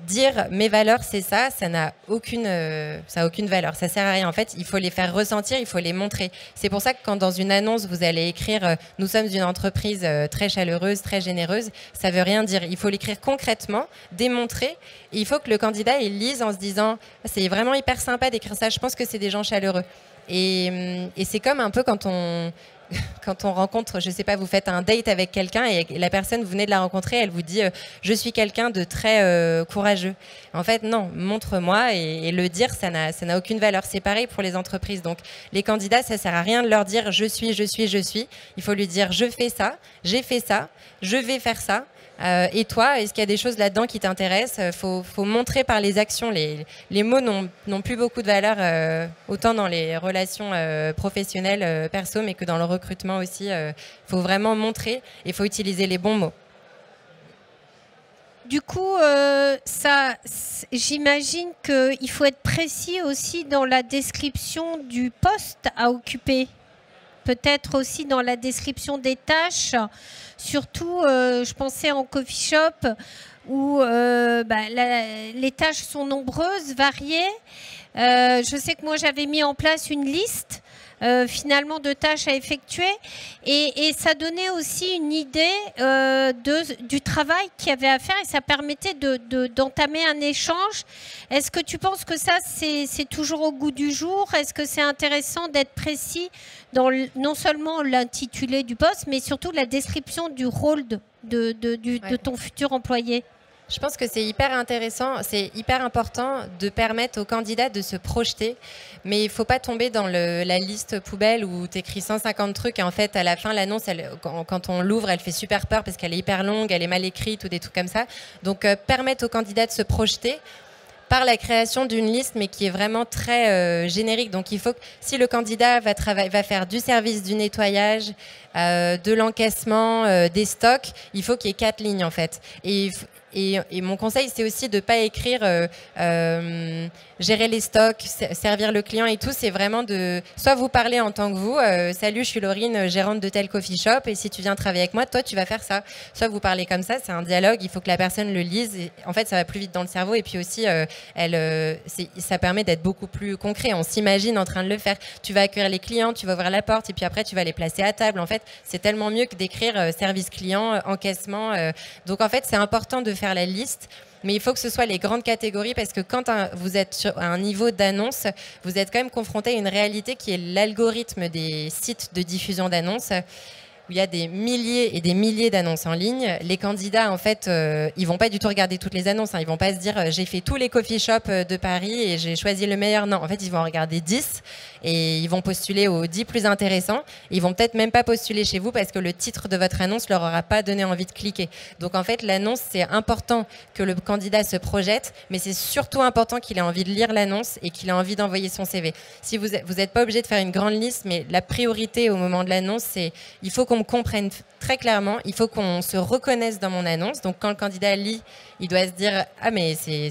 dire mes valeurs c'est ça, ça n'a aucune valeur, ça sert à rien. En fait, il faut les faire ressentir, il faut les montrer. C'est pour ça que quand dans une annonce vous allez écrire nous sommes une entreprise très chaleureuse, très généreuse, ça veut rien dire. Il faut l'écrire concrètement, démontrer, et il faut que le candidat il lise en se disant c'est vraiment hyper sympa d'écrire ça, je pense que c'est des gens chaleureux. Et c'est comme un peu quand on rencontre, je sais pas, vous faites un date avec quelqu'un et la personne, vous venez de la rencontrer, elle vous dit je suis quelqu'un de très courageux. En fait, non, montre-moi, et le dire, ça n'a aucune valeur. C'est pareil pour les entreprises. Donc, les candidats, ça sert à rien de leur dire je suis. Il faut lui dire je fais ça, j'ai fait ça, je vais faire ça. Et toi, est-ce qu'il y a des choses là-dedans qui t'intéressent ? Faut montrer par les actions. Les mots n'ont plus beaucoup de valeur, autant dans les relations professionnelles, perso, mais que dans le recrutement aussi. Faut vraiment montrer et il faut utiliser les bons mots. Du coup, j'imagine qu'il faut être précis aussi dans la description du poste à occuper. Peut-être aussi dans la description des tâches. Surtout, je pensais en coffee shop où les tâches sont nombreuses, variées. Je sais que moi, j'avais mis en place une liste finalement de tâches à effectuer, et ça donnait aussi une idée du travail qu'il y avait à faire, et ça permettait d'entamer un échange. Est-ce que tu penses que ça, c'est toujours au goût du jour? Est-ce que c'est intéressant d'être précis dans non seulement l'intitulé du poste, mais surtout la description du rôle de ton futur employé? Je pense que c'est hyper intéressant, c'est hyper important de permettre aux candidats de se projeter, mais il ne faut pas tomber dans la liste poubelle où tu écris 150 trucs et en fait à la fin l'annonce, quand on l'ouvre, elle fait super peur parce qu'elle est hyper longue, elle est mal écrite ou des trucs comme ça. Donc permettre aux candidats de se projeter par la création d'une liste, mais qui est vraiment très générique. Donc il faut que si le candidat va faire du service, du nettoyage, de l'encaissement, des stocks, il faut qu'il y ait 4 lignes en fait. Et mon conseil, c'est aussi de ne pas écrire gérer les stocks, servir le client et tout. C'est vraiment de soit vous parler en tant que vous, salut, je suis Laurine, gérante de tel coffee shop, et si tu viens travailler avec moi, toi, tu vas faire ça. Soit vous parlez comme ça, c'est un dialogue, il faut que la personne le lise. Et, en fait, ça va plus vite dans le cerveau, et puis aussi, ça permet d'être beaucoup plus concret. On s'imagine en train de le faire. Tu vas accueillir les clients, tu vas ouvrir la porte, et puis après, tu vas les placer à table. En fait, c'est tellement mieux que d'écrire service client, encaissement. Donc, en fait, c'est important de faire la liste, mais il faut que ce soit les grandes catégories, parce que quand vous êtes sur un niveau d'annonce, vous êtes quand même confronté à une réalité qui est l'algorithme des sites de diffusion d'annonces, où il y a des milliers et des milliers d'annonces en ligne. Les candidats, en fait, ils vont pas du tout regarder toutes les annonces. Ils vont pas se dire j'ai fait tous les coffee shops de Paris et j'ai choisi le meilleur. Non, en fait, ils vont en regarder 10 et ils vont postuler aux 10 plus intéressants. Ils vont peut-être même pas postuler chez vous parce que le titre de votre annonce leur aura pas donné envie de cliquer. Donc, en fait, l'annonce, c'est important que le candidat se projette, mais c'est surtout important qu'il ait envie de lire l'annonce et qu'il ait envie d'envoyer son CV. Si vous n'êtes pas obligé de faire une grande liste, mais la priorité au moment de l'annonce, c'est il faut qu'on me comprenne très clairement, il faut qu'on se reconnaisse dans mon annonce. Donc, quand le candidat lit, il doit se dire ah mais c'est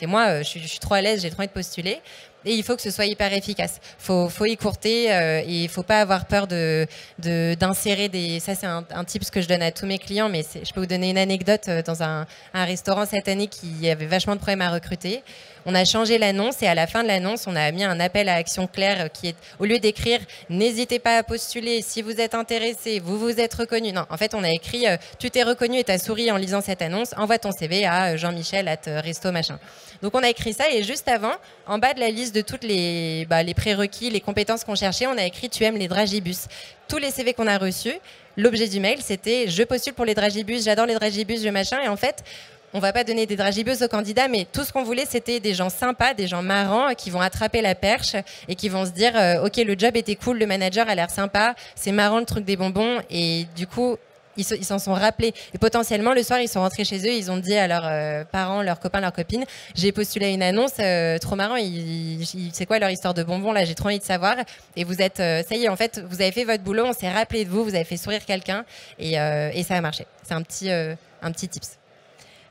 moi, je suis trop à l'aise, j'ai trop envie de postuler. Et il faut que ce soit hyper efficace. Faut écourter et il faut pas avoir peur d'insérer des. Ça, c'est un tip que je donne à tous mes clients, mais je peux vous donner une anecdote dans un restaurant cette année qui avait vachement de problèmes à recruter. On a changé l'annonce et à la fin de l'annonce, on a mis un appel à action clair qui est, au lieu d'écrire « N'hésitez pas à postuler, si vous êtes intéressé, vous vous êtes reconnu ». Non, en fait, on a écrit « Tu t'es reconnu et tu as souri en lisant cette annonce, envoie ton CV à Jean-Michel@resto machin ». Donc, on a écrit ça et juste avant, en bas de la liste de toutes les prérequis, les compétences qu'on cherchait, on a écrit « Tu aimes les dragibus ». Tous les CV qu'on a reçus, l'objet du mail, c'était « Je postule pour les dragibus, j'adore les dragibus, je machin ». Et en fait, on va pas donner des dragibeuses aux candidats, mais tout ce qu'on voulait, c'était des gens sympas, des gens marrants qui vont attraper la perche et qui vont se dire ok, le job était cool, le manager a l'air sympa, c'est marrant le truc des bonbons, et du coup ils s'en sont rappelés. Et potentiellement, le soir, ils sont rentrés chez eux, ils ont dit à leurs parents, leurs copains, leurs copines, j'ai postulé à une annonce, trop marrant, c'est quoi leur histoire de bonbons, là, j'ai trop envie de savoir. Et vous êtes, ça y est, en fait, vous avez fait votre boulot, on s'est rappelé de vous, vous avez fait sourire quelqu'un, et ça a marché. C'est un petit tips.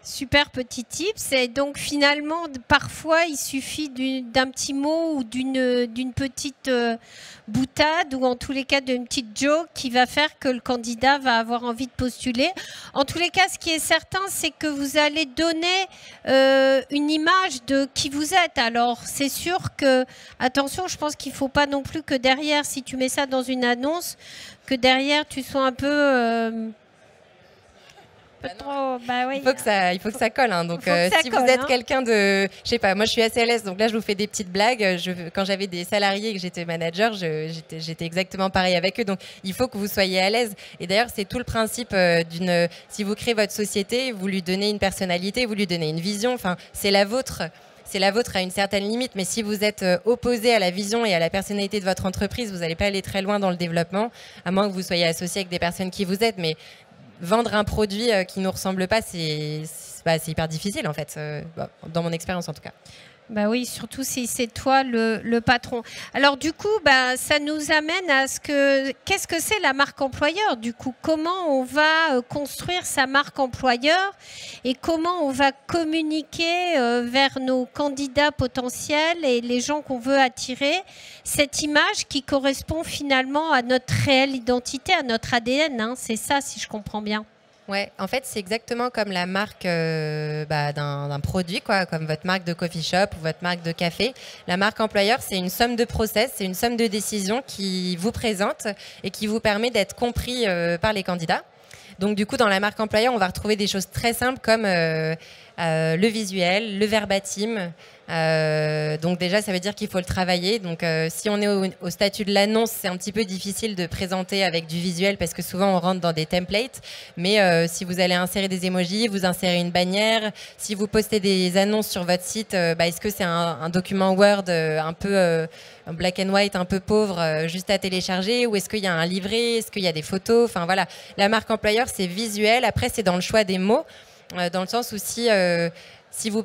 Super petit tips. Et donc finalement, parfois, il suffit d'un petit mot ou d'une petite boutade, ou en tous les cas d'une petite joke qui va faire que le candidat va avoir envie de postuler. En tous les cas, ce qui est certain, c'est que vous allez donner une image de qui vous êtes. Alors c'est sûr que, attention, je pense qu'il ne faut pas non plus que derrière, si tu mets ça dans une annonce, que derrière tu sois un peu... oui. Il faut que ça colle. Hein. Donc, si vous êtes quelqu'un de... Je sais pas, moi, je suis assez à l'aise. Donc là, je vous fais des petites blagues. Quand j'avais des salariés et que j'étais manager, j'étais exactement pareil avec eux. Donc, il faut que vous soyez à l'aise. Et d'ailleurs, c'est tout le principe d'une... Si vous créez votre société, vous lui donnez une personnalité, vous lui donnez une vision. Enfin, c'est la vôtre. C'est la vôtre à une certaine limite, mais si vous êtes opposé à la vision et à la personnalité de votre entreprise, vous n'allez pas aller très loin dans le développement, à moins que vous soyez associé avec des personnes qui vous aident. Mais vendre un produit qui ne nous ressemble pas, c'est hyper difficile en fait, dans mon expérience en tout cas. Bah oui, surtout si c'est toi le patron. Alors du coup, ça nous amène à qu'est-ce que c'est la marque employeur du coup? Comment on va construire sa marque employeur et comment on va communiquer vers nos candidats potentiels et les gens qu'on veut attirer cette image qui correspond finalement à notre réelle identité, à notre ADN, hein, c'est ça si je comprends bien. Ouais, en fait, c'est exactement comme la marque d'un produit, quoi, comme votre marque de coffee shop ou votre marque de café. La marque employeur, c'est une somme de process, c'est une somme de décisions qui vous présente et qui vous permet d'être compris par les candidats. Donc, du coup, dans la marque employeur, on va retrouver des choses très simples comme le visuel, le verbatim. Donc déjà, ça veut dire qu'il faut le travailler. Donc si on est au statut de l'annonce, c'est un petit peu difficile de présenter avec du visuel parce que souvent on rentre dans des templates. Mais si vous allez insérer des emojis, vous insérez une bannière. Si vous postez des annonces sur votre site, est-ce que c'est un document Word un peu black and white, un peu pauvre, juste à télécharger, ou est-ce qu'il y a un livret, est-ce qu'il y a des photos? Enfin voilà, la marque employeur, c'est visuel. Après, c'est dans le choix des mots, dans le sens où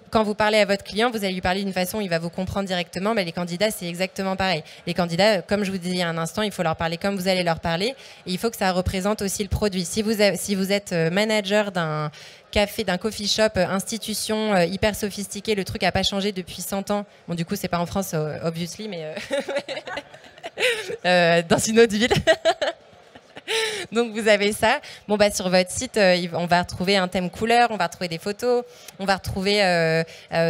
quand vous parlez à votre client, vous allez lui parler d'une façon, il va vous comprendre directement. Mais les candidats, c'est exactement pareil. Les candidats, comme je vous disais il y a un instant, il faut leur parler comme vous allez leur parler. Et il faut que ça représente aussi le produit. Si vous êtes manager d'un café, d'un coffee shop, institution hyper sophistiquée, le truc n'a pas changé depuis 100 ans. Bon, du coup, c'est pas en France, obviously, mais dans une autre ville. Donc vous avez ça. Bon sur votre site, on va retrouver un thème couleur, on va retrouver des photos, on va retrouver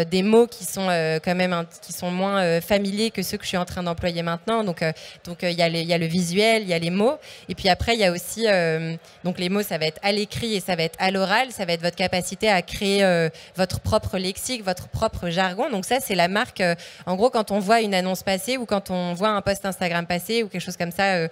des mots qui sont quand même qui sont moins familiers que ceux que je suis en train d'employer maintenant. Donc il y a le visuel, il y a les mots, et puis après il y a aussi donc les mots, ça va être à l'écrit et ça va être à l'oral, ça va être votre capacité à créer votre propre lexique, votre propre jargon. Donc ça c'est la marque. En gros, quand on voit une annonce passer ou quand on voit un post Instagram passer ou quelque chose comme ça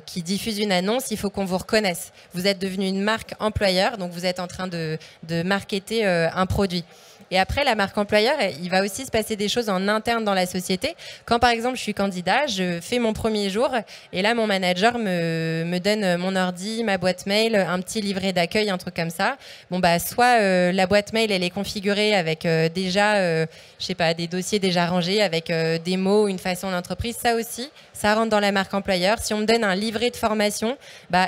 qui diffuse une annonce, il faut qu'on vous reconnaisse. Vous êtes devenu une marque employeur, donc vous êtes en train de marketer un produit. Et après, la marque employeur, il va aussi se passer des choses en interne dans la société. Quand, par exemple, je suis candidat, je fais mon premier jour et là, mon manager me donne mon ordi, ma boîte mail, un petit livret d'accueil, un truc comme ça. Soit la boîte mail, elle est configurée avec déjà, je sais pas, des dossiers déjà rangés, avec des mots, une façon d'entreprise. Ça aussi, ça rentre dans la marque employeur. Si on me donne un livret de formation,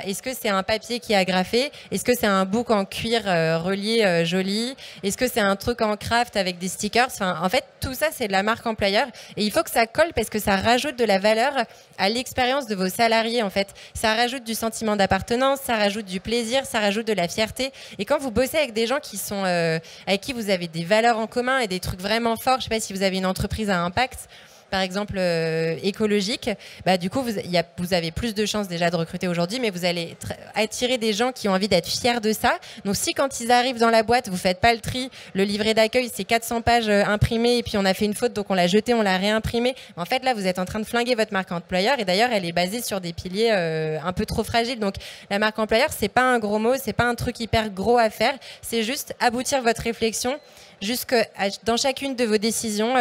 est-ce que c'est un papier qui est agrafé? Est-ce que c'est un book en cuir relié joli? Est-ce que c'est un truc en craft avec des stickers? En fait, tout ça, c'est de la marque employeur. Et il faut que ça colle parce que ça rajoute de la valeur à l'expérience de vos salariés, en fait. Ça rajoute du sentiment d'appartenance, ça rajoute du plaisir, ça rajoute de la fierté. Et quand vous bossez avec des gens qui sont, avec qui vous avez des valeurs en commun et des trucs vraiment forts, je sais pas si vous avez une entreprise à impact, par exemple écologiques, bah, du coup, vous avez plus de chances déjà de recruter aujourd'hui, mais vous allez attirer des gens qui ont envie d'être fiers de ça. Donc si quand ils arrivent dans la boîte, vous faites pas le tri, le livret d'accueil, c'est 400 pages imprimées et puis on a fait une faute, donc on l'a jeté, on l'a réimprimé. En fait, là, vous êtes en train de flinguer votre marque employeur et d'ailleurs, elle est basée sur des piliers un peu trop fragiles. Donc la marque employeur, c'est pas un gros mot, c'est pas un truc hyper gros à faire, c'est juste aboutir votre réflexion dans chacune de vos décisions,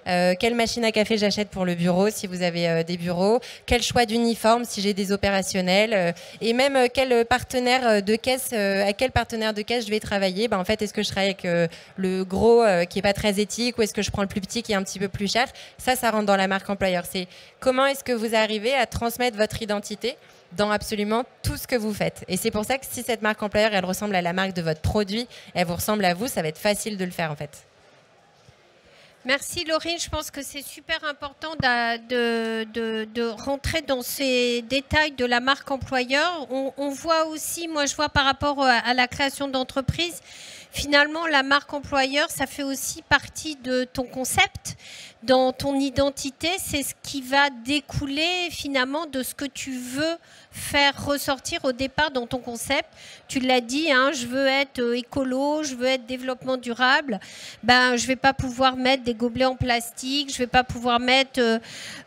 quelle machine à café j'achète pour le bureau, si vous avez des bureaux, quel choix d'uniforme, si j'ai des opérationnels, et même quel partenaire de caisse, à quel partenaire de caisse je vais travailler. En fait, est-ce que je travaille avec le gros qui est pas très éthique ou est-ce que je prends le plus petit qui est un petit peu plus cher? Ça rentre dans la marque employeur. C'est comment est-ce que vous arrivez à transmettre votre identité dans absolument tout ce que vous faites. Et c'est pour ça que si cette marque employeur, elle ressemble à la marque de votre produit, elle vous ressemble à vous, ça va être facile de le faire en fait. Merci Laurine, je pense que c'est super important de rentrer dans ces détails de la marque employeur. On voit aussi, moi je vois par rapport à la création d'entreprise, finalement la marque employeur, ça fait aussi partie de ton concept, dans ton identité, c'est ce qui va découler finalement de ce que tu veux faire ressortir au départ dans ton concept. Tu l'as dit, hein, je veux être écolo, je veux être développement durable. Ben, je vais pas pouvoir mettre des gobelets en plastique, je vais pas pouvoir mettre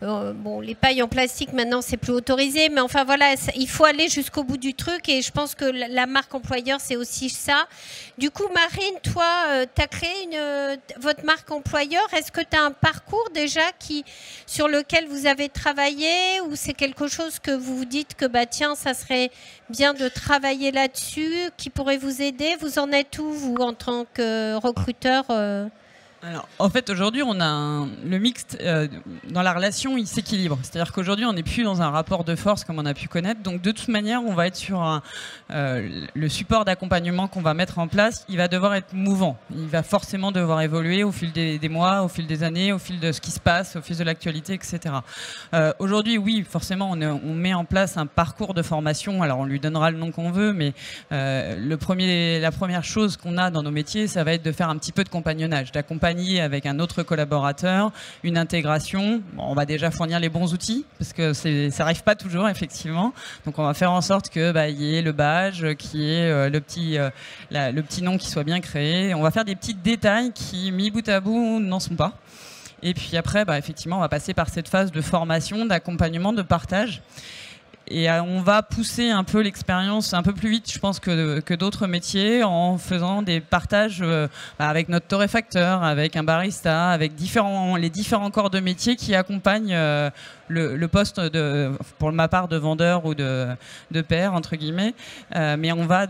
bon, les pailles en plastique maintenant c'est plus autorisé, mais enfin voilà, il faut aller jusqu'au bout du truc et je pense que la marque employeur c'est aussi ça. Du coup, Marine, toi, tu as créé votre marque employeur. Est-ce que tu as un parcours déjà sur lequel vous avez travaillé ou c'est quelque chose que vous vous dites que bah, tiens, ça serait bien de travailler là-dessus, qui pourrait vous aider? Vous en êtes où, vous, en tant que recruteur Alors, en fait, aujourd'hui, on a le mixte dans la relation, il s'équilibre. C'est-à-dire qu'aujourd'hui, on n'est plus dans un rapport de force comme on a pu connaître. Donc, de toute manière, on va être sur le support d'accompagnement qu'on va mettre en place. Il va devoir être mouvant. Il va forcément devoir évoluer au fil des mois, au fil des années, au fil de ce qui se passe, au fil de l'actualité, etc. Aujourd'hui, oui, forcément, on met en place un parcours de formation. Alors, on lui donnera le nom qu'on veut, mais la première chose qu'on a dans nos métiers, ça va être de faire un petit peu de compagnonnage, d'accompagner avec un autre collaborateur, une intégration. Bon, on va déjà fournir les bons outils parce que ça n'arrive pas toujours effectivement. Donc on va faire en sorte que y ait le badge, qu'il y ait le petit nom qui soit bien créé. On va faire des petits détails qui, mis bout à bout, n'en sont pas. Et puis après, effectivement, on va passer par cette phase de formation, d'accompagnement, de partage. Et on va pousser un peu l'expérience un peu plus vite, je pense, que d'autres métiers en faisant des partages avec notre torréfacteur, avec un barista, avec les différents corps de métiers qui accompagnent le poste, pour ma part, de vendeur ou de père, entre guillemets. Mais on va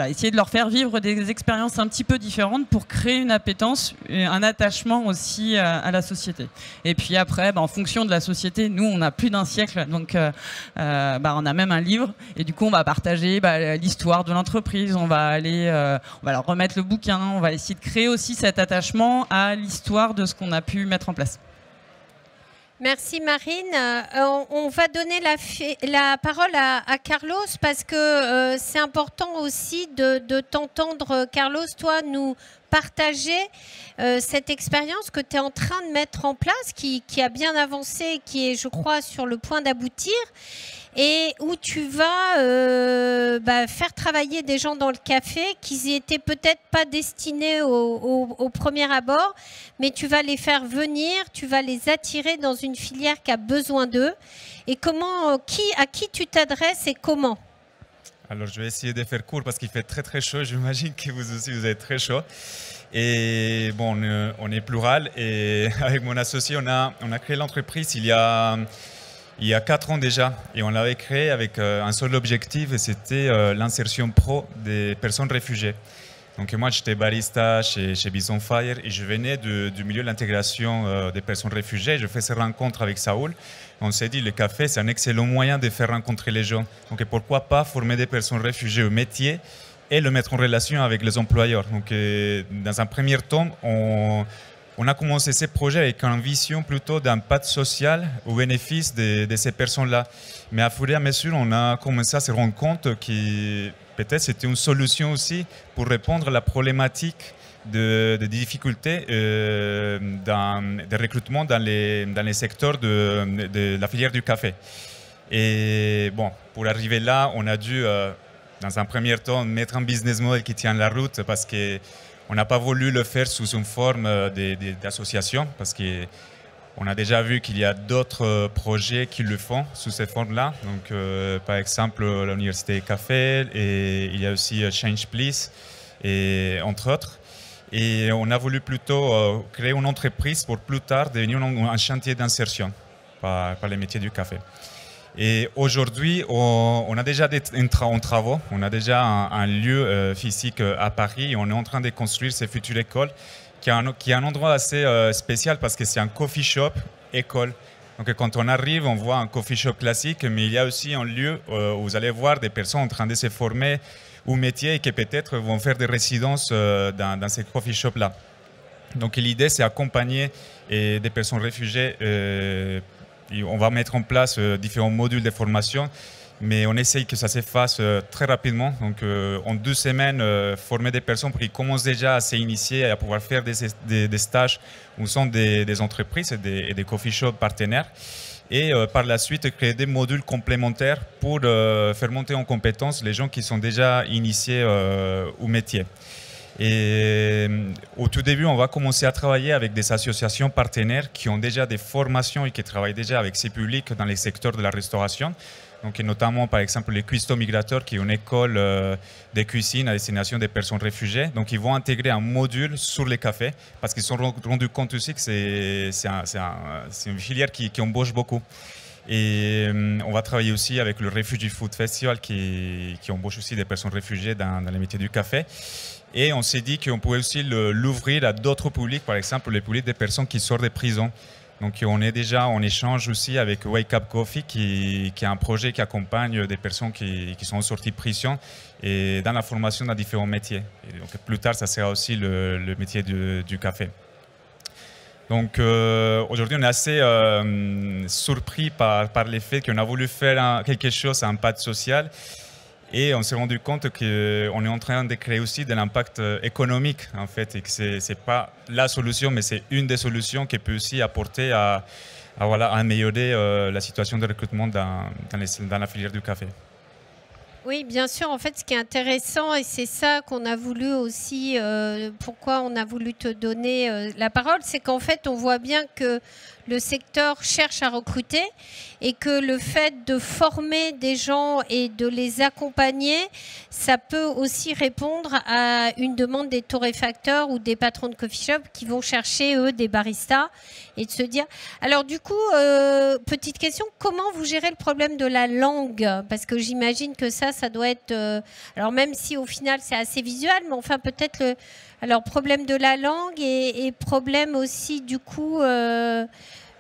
essayer de leur faire vivre des expériences un petit peu différentes pour créer une appétence, un attachement aussi à la société. Et puis après, en fonction de la société, nous, on a plus d'un siècle, donc on a même un livre. Et du coup, on va partager l'histoire de l'entreprise, on va leur remettre le bouquin, on va essayer de créer aussi cet attachement à l'histoire de ce qu'on a pu mettre en place. Merci Marine. On va donner la parole à Carlos parce que c'est important aussi de t'entendre, Carlos, toi, nous partager cette expérience que tu es en train de mettre en place, qui a bien avancé, qui est, je crois, sur le point d'aboutir, et où tu vas faire travailler des gens dans le café qui n'y étaient peut-être pas destinés au premier abord, mais tu vas les faire venir, tu vas les attirer dans une filière qui a besoin d'eux. Et à qui tu t'adresses et comment? Alors, je vais essayer de faire court parce qu'il fait très très chaud. J'imagine que vous aussi, vous êtes très chaud. Et bon, on est plural. Et avec mon associé, on a créé l'entreprise il y a 4 ans déjà. Et on l'avait créé avec un seul objectif, et c'était l'insertion pro des personnes réfugiées. Donc moi, j'étais barista chez Bison Fire et je venais du milieu de l'intégration des personnes réfugiées. Je fais ces rencontres avec Saoul. On s'est dit, le café, c'est un excellent moyen de faire rencontrer les gens. Donc pourquoi pas former des personnes réfugiées au métier et le mettre en relation avec les employeurs. Donc dans un premier temps, on a commencé ces projets avec une vision plutôt d'impact social au bénéfice de ces personnes-là. Mais à fur et à mesure, on a commencé à se rendre compte que peut-être c'était une solution aussi pour répondre à la problématique de difficultés de recrutement dans les secteurs de la filière du café. Et bon, pour arriver là, on a dû, dans un premier temps, mettre un business model qui tient la route parce qu'on n'a pas voulu le faire sous une forme d'association parce qu'on a déjà vu qu'il y a d'autres projets qui le font sous cette forme-là. Donc, par exemple, l'Université Café et il y a aussi Change Please, et entre autres. Et on a voulu plutôt créer une entreprise pour plus tard devenir un chantier d'insertion par les métiers du café. Et aujourd'hui, on a déjà en travaux, on a déjà un lieu physique à Paris et on est en train de construire cette future école qui est un endroit assez spécial parce que c'est un coffee shop école. Donc quand on arrive, on voit un coffee shop classique, mais il y a aussi un lieu où vous allez voir des personnes en train de se former au métier et qui peut-être vont faire des résidences dans ces coffee shops-là. Donc l'idée, c'est accompagner des personnes réfugiées. On va mettre en place différents modules de formation, mais on essaye que ça se fasse très rapidement. Donc en 2 semaines, former des personnes pour qu'ils commencent déjà à s'initier et à pouvoir faire des stages où sont des entreprises et des coffee shops partenaires. Et par la suite, créer des modules complémentaires pour faire monter en compétence les gens qui sont déjà initiés au métier. Et au tout début, on va commencer à travailler avec des associations partenaires qui ont déjà des formations et qui travaillent déjà avec ces publics dans les secteurs de la restauration. Donc, notamment, par exemple, les Cuistots Migrateurs, qui est une école de cuisine à destination des personnes réfugiées. Donc, ils vont intégrer un module sur les cafés parce qu'ils se sont rendus compte aussi que c'est une filière qui embauche beaucoup. Et on va travailler aussi avec le Refugee Food Festival qui embauche aussi des personnes réfugiées dans les métiers du café. Et on s'est dit qu'on pouvait aussi l'ouvrir à d'autres publics, par exemple les publics des personnes qui sortent des prisons. Donc on est déjà en échange aussi avec Wake Up Coffee qui est un projet qui accompagne des personnes qui sont sorties de prison et dans la formation dans différents métiers. Et donc plus tard, ça sera aussi le métier du café. Donc aujourd'hui, on est assez surpris par le fait qu'on a voulu faire quelque chose à impact social. Et on s'est rendu compte qu'on est en train de créer aussi de l'impact économique, en fait, et que ce n'est pas la solution, mais c'est une des solutions qui peut aussi apporter à améliorer la situation de recrutement dans la filière du café. Oui, bien sûr. En fait, ce qui est intéressant, et c'est ça qu'on a voulu aussi, pourquoi on a voulu te donner la parole, c'est qu'en fait, on voit bien que le secteur cherche à recruter et que le fait de former des gens et de les accompagner, ça peut aussi répondre à une demande des torréfacteurs ou des patrons de coffee shop qui vont chercher, eux, des baristas et de se dire... Alors du coup, petite question, comment vous gérez le problème de la langue? Parce que j'imagine que ça doit être... alors même si au final c'est assez visuel, mais enfin peut-être alors problème de la langue et problème aussi du coup...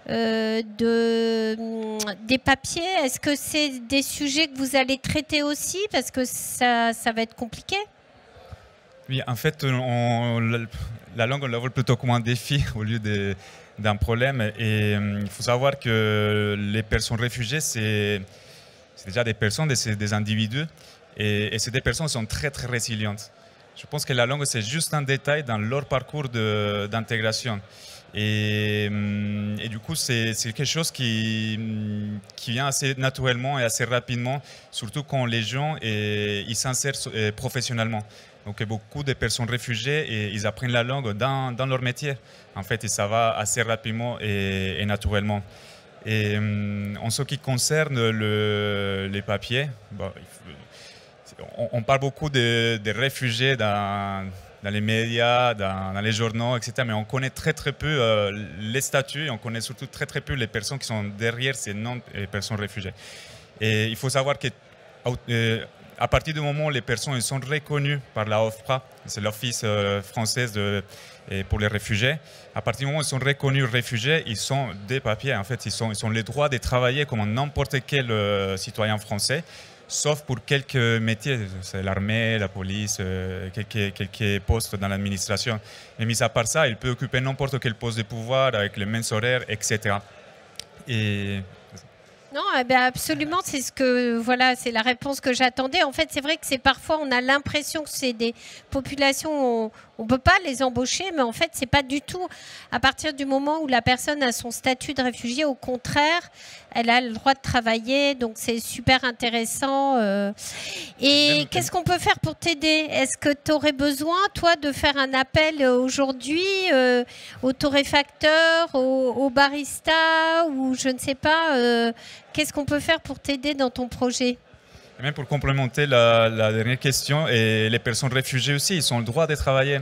des papiers, est-ce que c'est des sujets que vous allez traiter aussi parce que ça va être compliqué? Oui, en fait, la langue, on la voit plutôt comme un défi au lieu d'un problème. Et il faut savoir que les personnes réfugiées, c'est déjà des personnes, des individus, et ces des personnes sont très, très résilientes. Je pense que la langue, c'est juste un détail dans leur parcours d'intégration. Et du coup, c'est quelque chose qui vient assez naturellement et assez rapidement, surtout quand les gens ils s'insèrent professionnellement. Donc, beaucoup de personnes réfugiées, et ils apprennent la langue dans leur métier. En fait, et ça va assez rapidement et naturellement. Et en ce qui concerne les papiers, bon, on parle beaucoup de réfugiés dans les médias, dans les journaux, etc. Mais on connaît très très peu les statuts et on connaît surtout très très peu les personnes qui sont derrière ces noms de personnes réfugiées. Et il faut savoir qu'à partir du moment où les personnes sont reconnues par la OFPRA, c'est l'Office française pour les réfugiés, à partir du moment où ils sont reconnus réfugiés, ils sont des papiers. En fait, ils ont le droit de travailler comme n'importe quel citoyen français. Sauf pour quelques métiers, c'est l'armée, la police, quelques postes dans l'administration. Mais mis à part ça, il peut occuper n'importe quel poste de pouvoir avec les mêmes horaires, etc. Non, eh bien absolument, c'est ce que voilà, c'est la réponse que j'attendais. En fait, c'est vrai que c'est parfois on a l'impression que c'est des populations on peut pas les embaucher, mais en fait c'est pas du tout. À partir du moment où la personne a son statut de réfugié, au contraire, elle a le droit de travailler, donc c'est super intéressant. Et qu'est-ce qu'on peut faire pour t'aider? Est-ce que tu aurais besoin, toi, de faire un appel aujourd'hui aux torréfacteurs, aux baristas ou je ne sais pas. Qu'est-ce qu'on peut faire pour t'aider dans ton projet? Et même pour complémenter la dernière question, et les personnes réfugiées aussi, ils ont le droit de travailler.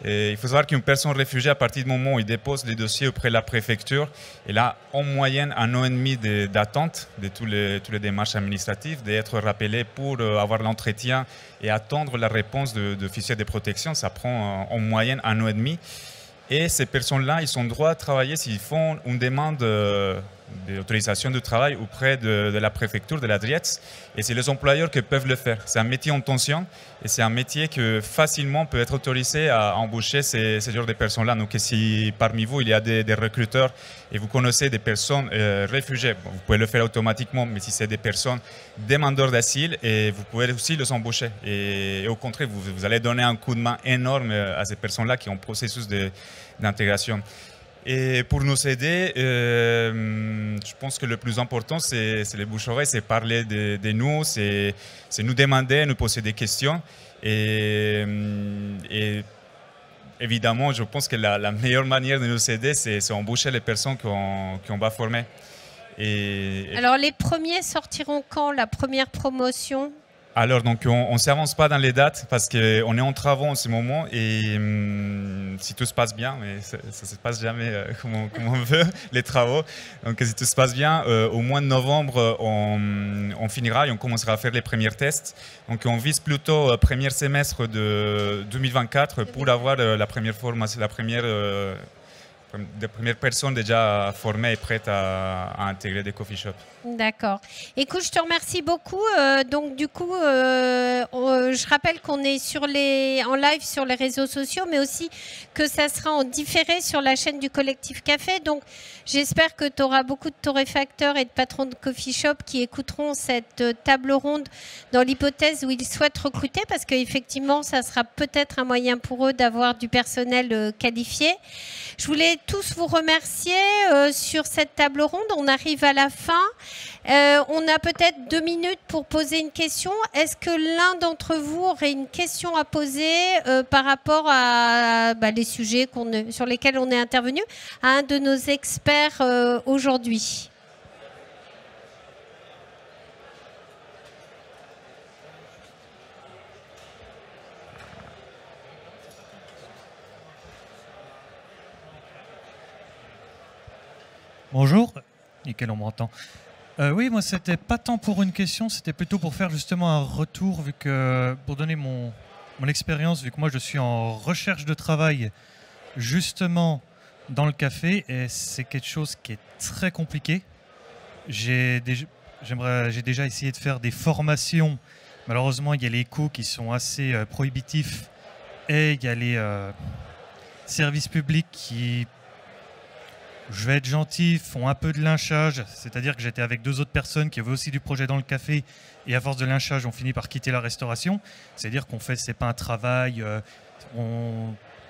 Et il faut savoir qu'une personne réfugiée, à partir du moment où il dépose les dossiers auprès de la préfecture, elle a en moyenne 1 an et demi d'attente de toutes les démarches administratives, d'être rappelée pour avoir l'entretien et attendre la réponse de l'officier de protection. Ça prend en moyenne 1 an et demi. Et ces personnes-là, ils ont le droit de travailler s'ils font une demande d'autorisation de travail auprès de la préfecture, de la DRIETS. Et c'est les employeurs qui peuvent le faire. C'est un métier en tension et c'est un métier que facilement peut être autorisé à embaucher ces genres de personnes-là. Donc si parmi vous, il y a des recruteurs et vous connaissez des personnes réfugiées, vous pouvez le faire automatiquement, mais si c'est des personnes demandeurs d'asile, et vous pouvez aussi les embaucher. Et au contraire, vous allez donner un coup de main énorme à ces personnes-là qui ont un processus d'intégration. Et pour nous aider, je pense que le plus important, c'est les bouche-oreille, c'est parler de nous, c'est nous demander, nous poser des questions. Et évidemment, je pense que la meilleure manière de nous aider, c'est embaucher les personnes qu'on va former. Alors, les premiers sortiront quand, la première promotion? Alors, donc, on ne s'avance pas dans les dates parce qu'on est en travaux en ce moment et si tout se passe bien, mais ça ne se passe jamais comme on veut, les travaux. Donc, si tout se passe bien, au mois de novembre, on finira et on commencera à faire les premiers tests. Donc, on vise plutôt premier semestre de 2024 pour avoir la première formation, des premières personnes déjà formées et prêtes à intégrer des coffee shops. D'accord. Écoute, je te remercie beaucoup. Donc du coup, je rappelle qu'on est en live sur les réseaux sociaux, mais aussi que ça sera en différé sur la chaîne du Collectif Café. Donc j'espère que tu auras beaucoup de torréfacteurs et de patrons de coffee shop qui écouteront cette table ronde dans l'hypothèse où ils souhaitent recruter, parce qu'effectivement, ça sera peut-être un moyen pour eux d'avoir du personnel qualifié. Je voulais tous vous remercier sur cette table ronde. On arrive à la fin. On a peut-être 2 minutes pour poser une question. Est-ce que l'un d'entre vous aurait une question à poser par rapport à les sujets sur lesquels on est intervenu, à un de nos experts aujourd'hui? Bonjour, nickel, on m'entend. Oui, moi, c'était pas tant pour une question, c'était plutôt pour faire justement un retour, pour donner mon expérience, vu que moi, je suis en recherche de travail justement dans le café, et c'est quelque chose qui est très compliqué. J'ai déjà essayé de faire des formations. Malheureusement, il y a les coûts qui sont assez prohibitifs, et il y a les services publics qui, je vais être gentil, font un peu de lynchage, c'est-à-dire que j'étais avec 2 autres personnes qui avaient aussi du projet dans le café, et à force de lynchage, on finit par quitter la restauration. C'est-à-dire qu'on fait, c'est pas un travail,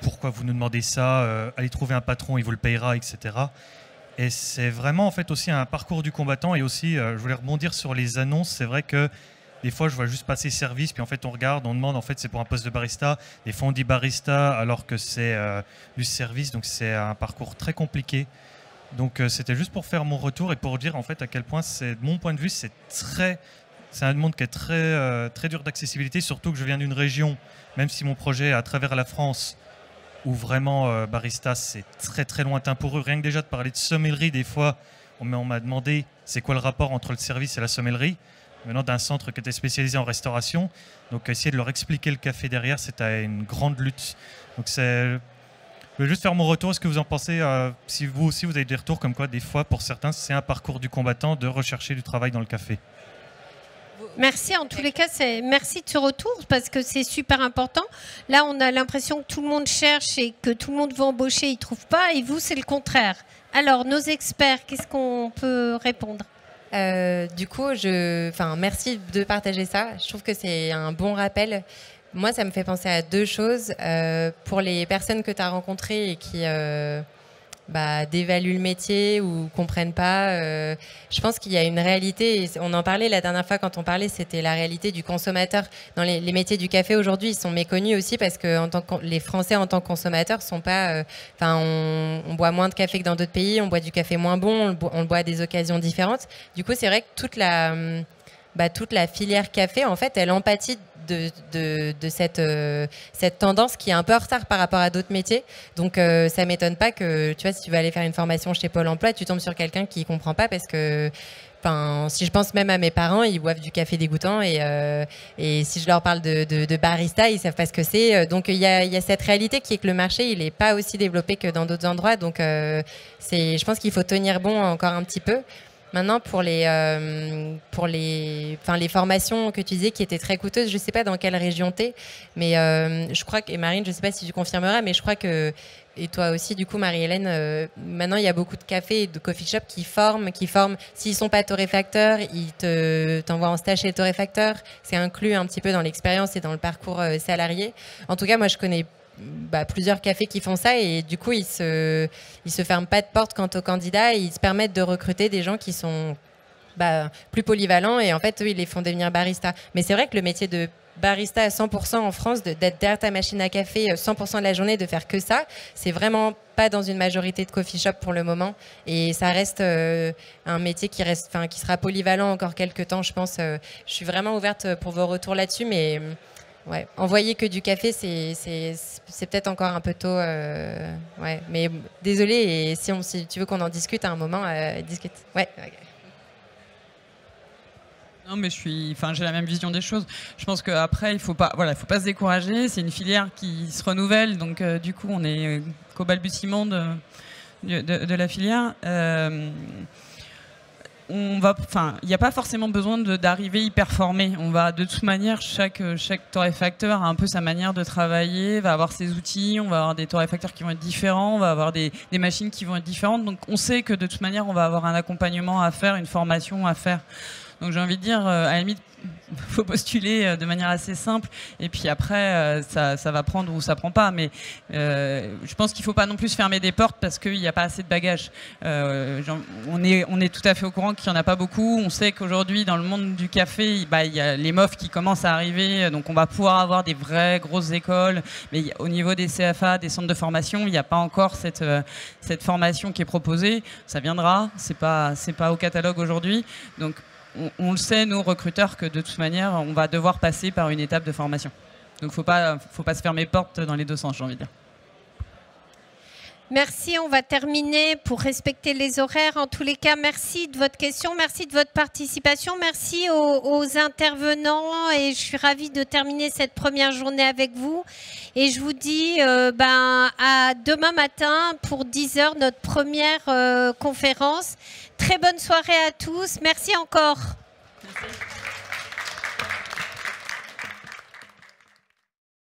pourquoi vous nous demandez ça, allez trouver un patron, il vous le payera, etc. Et c'est vraiment en fait aussi un parcours du combattant. Et aussi, je voulais rebondir sur les annonces. C'est vrai que des fois, je vois juste passer service, puis en fait, on regarde, on demande, en fait, c'est pour un poste de barista. Des fois, on dit barista alors que c'est du service, donc c'est un parcours très compliqué. Donc, c'était juste pour faire mon retour et pour dire en fait à quel point, de mon point de vue, c'est un monde qui est très dur d'accessibilité, surtout que je viens d'une région, même si mon projet est à travers la France, où vraiment barista, c'est très très lointain pour eux. Rien que déjà de parler de sommellerie, des fois, on m'a demandé c'est quoi le rapport entre le service et la sommellerie. Maintenant, d'un centre qui était spécialisé en restauration. Donc, essayer de leur expliquer le café derrière, c'était une grande lutte. Donc, je vais juste faire mon retour. Est-ce que vous en pensez, si vous aussi vous avez des retours comme quoi, des fois, pour certains, c'est un parcours du combattant de rechercher du travail dans le café? Merci, en tous les cas, merci de ce retour parce que c'est super important. Là, on a l'impression que tout le monde cherche et que tout le monde veut embaucher, ils ne trouvent pas. Et vous, c'est le contraire. Alors, nos experts, qu'est-ce qu'on peut répondre? Du coup, merci de partager ça. Je trouve que c'est un bon rappel. Moi, ça me fait penser à deux choses. Pour les personnes que tu as rencontrées et qui dévaluent le métier ou comprennent pas, je pense qu'il y a une réalité. On en parlait la dernière fois quand on parlait, c'était la réalité du consommateur. Dans les métiers du café aujourd'hui, ils sont méconnus aussi parce que les Français en tant que consommateurs sont pas. On boit moins de café que dans d'autres pays, on boit du café moins bon, on le boit à des occasions différentes. Du coup, c'est vrai que toute la filière café, en fait, elle empathie de cette tendance qui est un peu en retard par rapport à d'autres métiers. Donc, ça m'étonne pas que, tu vois, si tu vas aller faire une formation chez Pôle emploi, tu tombes sur quelqu'un qui comprend pas parce que, si je pense même à mes parents, ils boivent du café dégoûtant et si je leur parle de barista, ils savent pas ce que c'est. Donc, il y a cette réalité qui est que le marché, il est pas aussi développé que dans d'autres endroits. Donc, je pense qu'il faut tenir bon encore un petit peu. Maintenant, pour les formations que tu disais qui étaient très coûteuses, je ne sais pas dans quelle région tu es, mais je crois que, et Marine, je ne sais pas si tu confirmeras, mais je crois que, et toi aussi, du coup, Marie-Hélène, maintenant, il y a beaucoup de cafés et de coffee shops qui forment. S'ils ne sont pas torréfacteurs, ils t'envoient en stage chez les torréfacteurs. C'est inclus un petit peu dans l'expérience et dans le parcours salarié. En tout cas, moi, je connais plusieurs cafés qui font ça et du coup ils se ferment pas de porte quant aux candidats et ils se permettent de recruter des gens qui sont plus polyvalents et en fait eux ils les font devenir barista. Mais c'est vrai que le métier de barista à 100% en France, d'être derrière ta machine à café 100% de la journée, de faire que ça, c'est vraiment pas dans une majorité de coffee shop pour le moment et ça reste un métier qui sera polyvalent encore quelques temps, je pense. Je suis vraiment ouverte pour vos retours là-dessus, mais ouais, envoyer que du café, c'est peut-être encore un peu tôt. Ouais, mais désolé, et si tu veux qu'on en discute à un moment, discute. Ouais. Okay. Non, mais j'ai la même vision des choses. Je pense qu'après, il faut pas se décourager. C'est une filière qui se renouvelle, donc du coup, on est qu'au balbutiement de la filière. Il n'y a pas forcément besoin d'arriver hyper formé. On va de toute manière, chaque torréfacteur a un peu sa manière de travailler, va avoir ses outils, on va avoir des torréfacteurs qui vont être différents, on va avoir des machines qui vont être différentes. Donc on sait que de toute manière, on va avoir un accompagnement à faire, une formation à faire. Donc j'ai envie de dire, à la limite, faut postuler de manière assez simple et puis après ça va prendre ou ça prend pas, mais je pense qu'il faut pas non plus se fermer des portes parce qu'il n'y a pas assez de bagages. On est tout à fait au courant qu'il n'y en a pas beaucoup. On sait qu'aujourd'hui dans le monde du café il y a les MOF qui commencent à arriver, donc on va pouvoir avoir des vraies grosses écoles, mais au niveau des CFA, des centres de formation, il n'y a pas encore cette formation qui est proposée. Ça viendra, c'est pas au catalogue aujourd'hui, donc on le sait, nous, recruteurs, que de toute manière, on va devoir passer par une étape de formation. Donc, faut pas se fermer porte dans les deux sens, j'ai envie de dire. Merci, on va terminer pour respecter les horaires. En tous les cas, merci de votre question, merci de votre participation, merci aux intervenants et je suis ravie de terminer cette première journée avec vous. Et je vous dis à demain matin pour 10h, notre première conférence. Très bonne soirée à tous. Merci encore. Merci.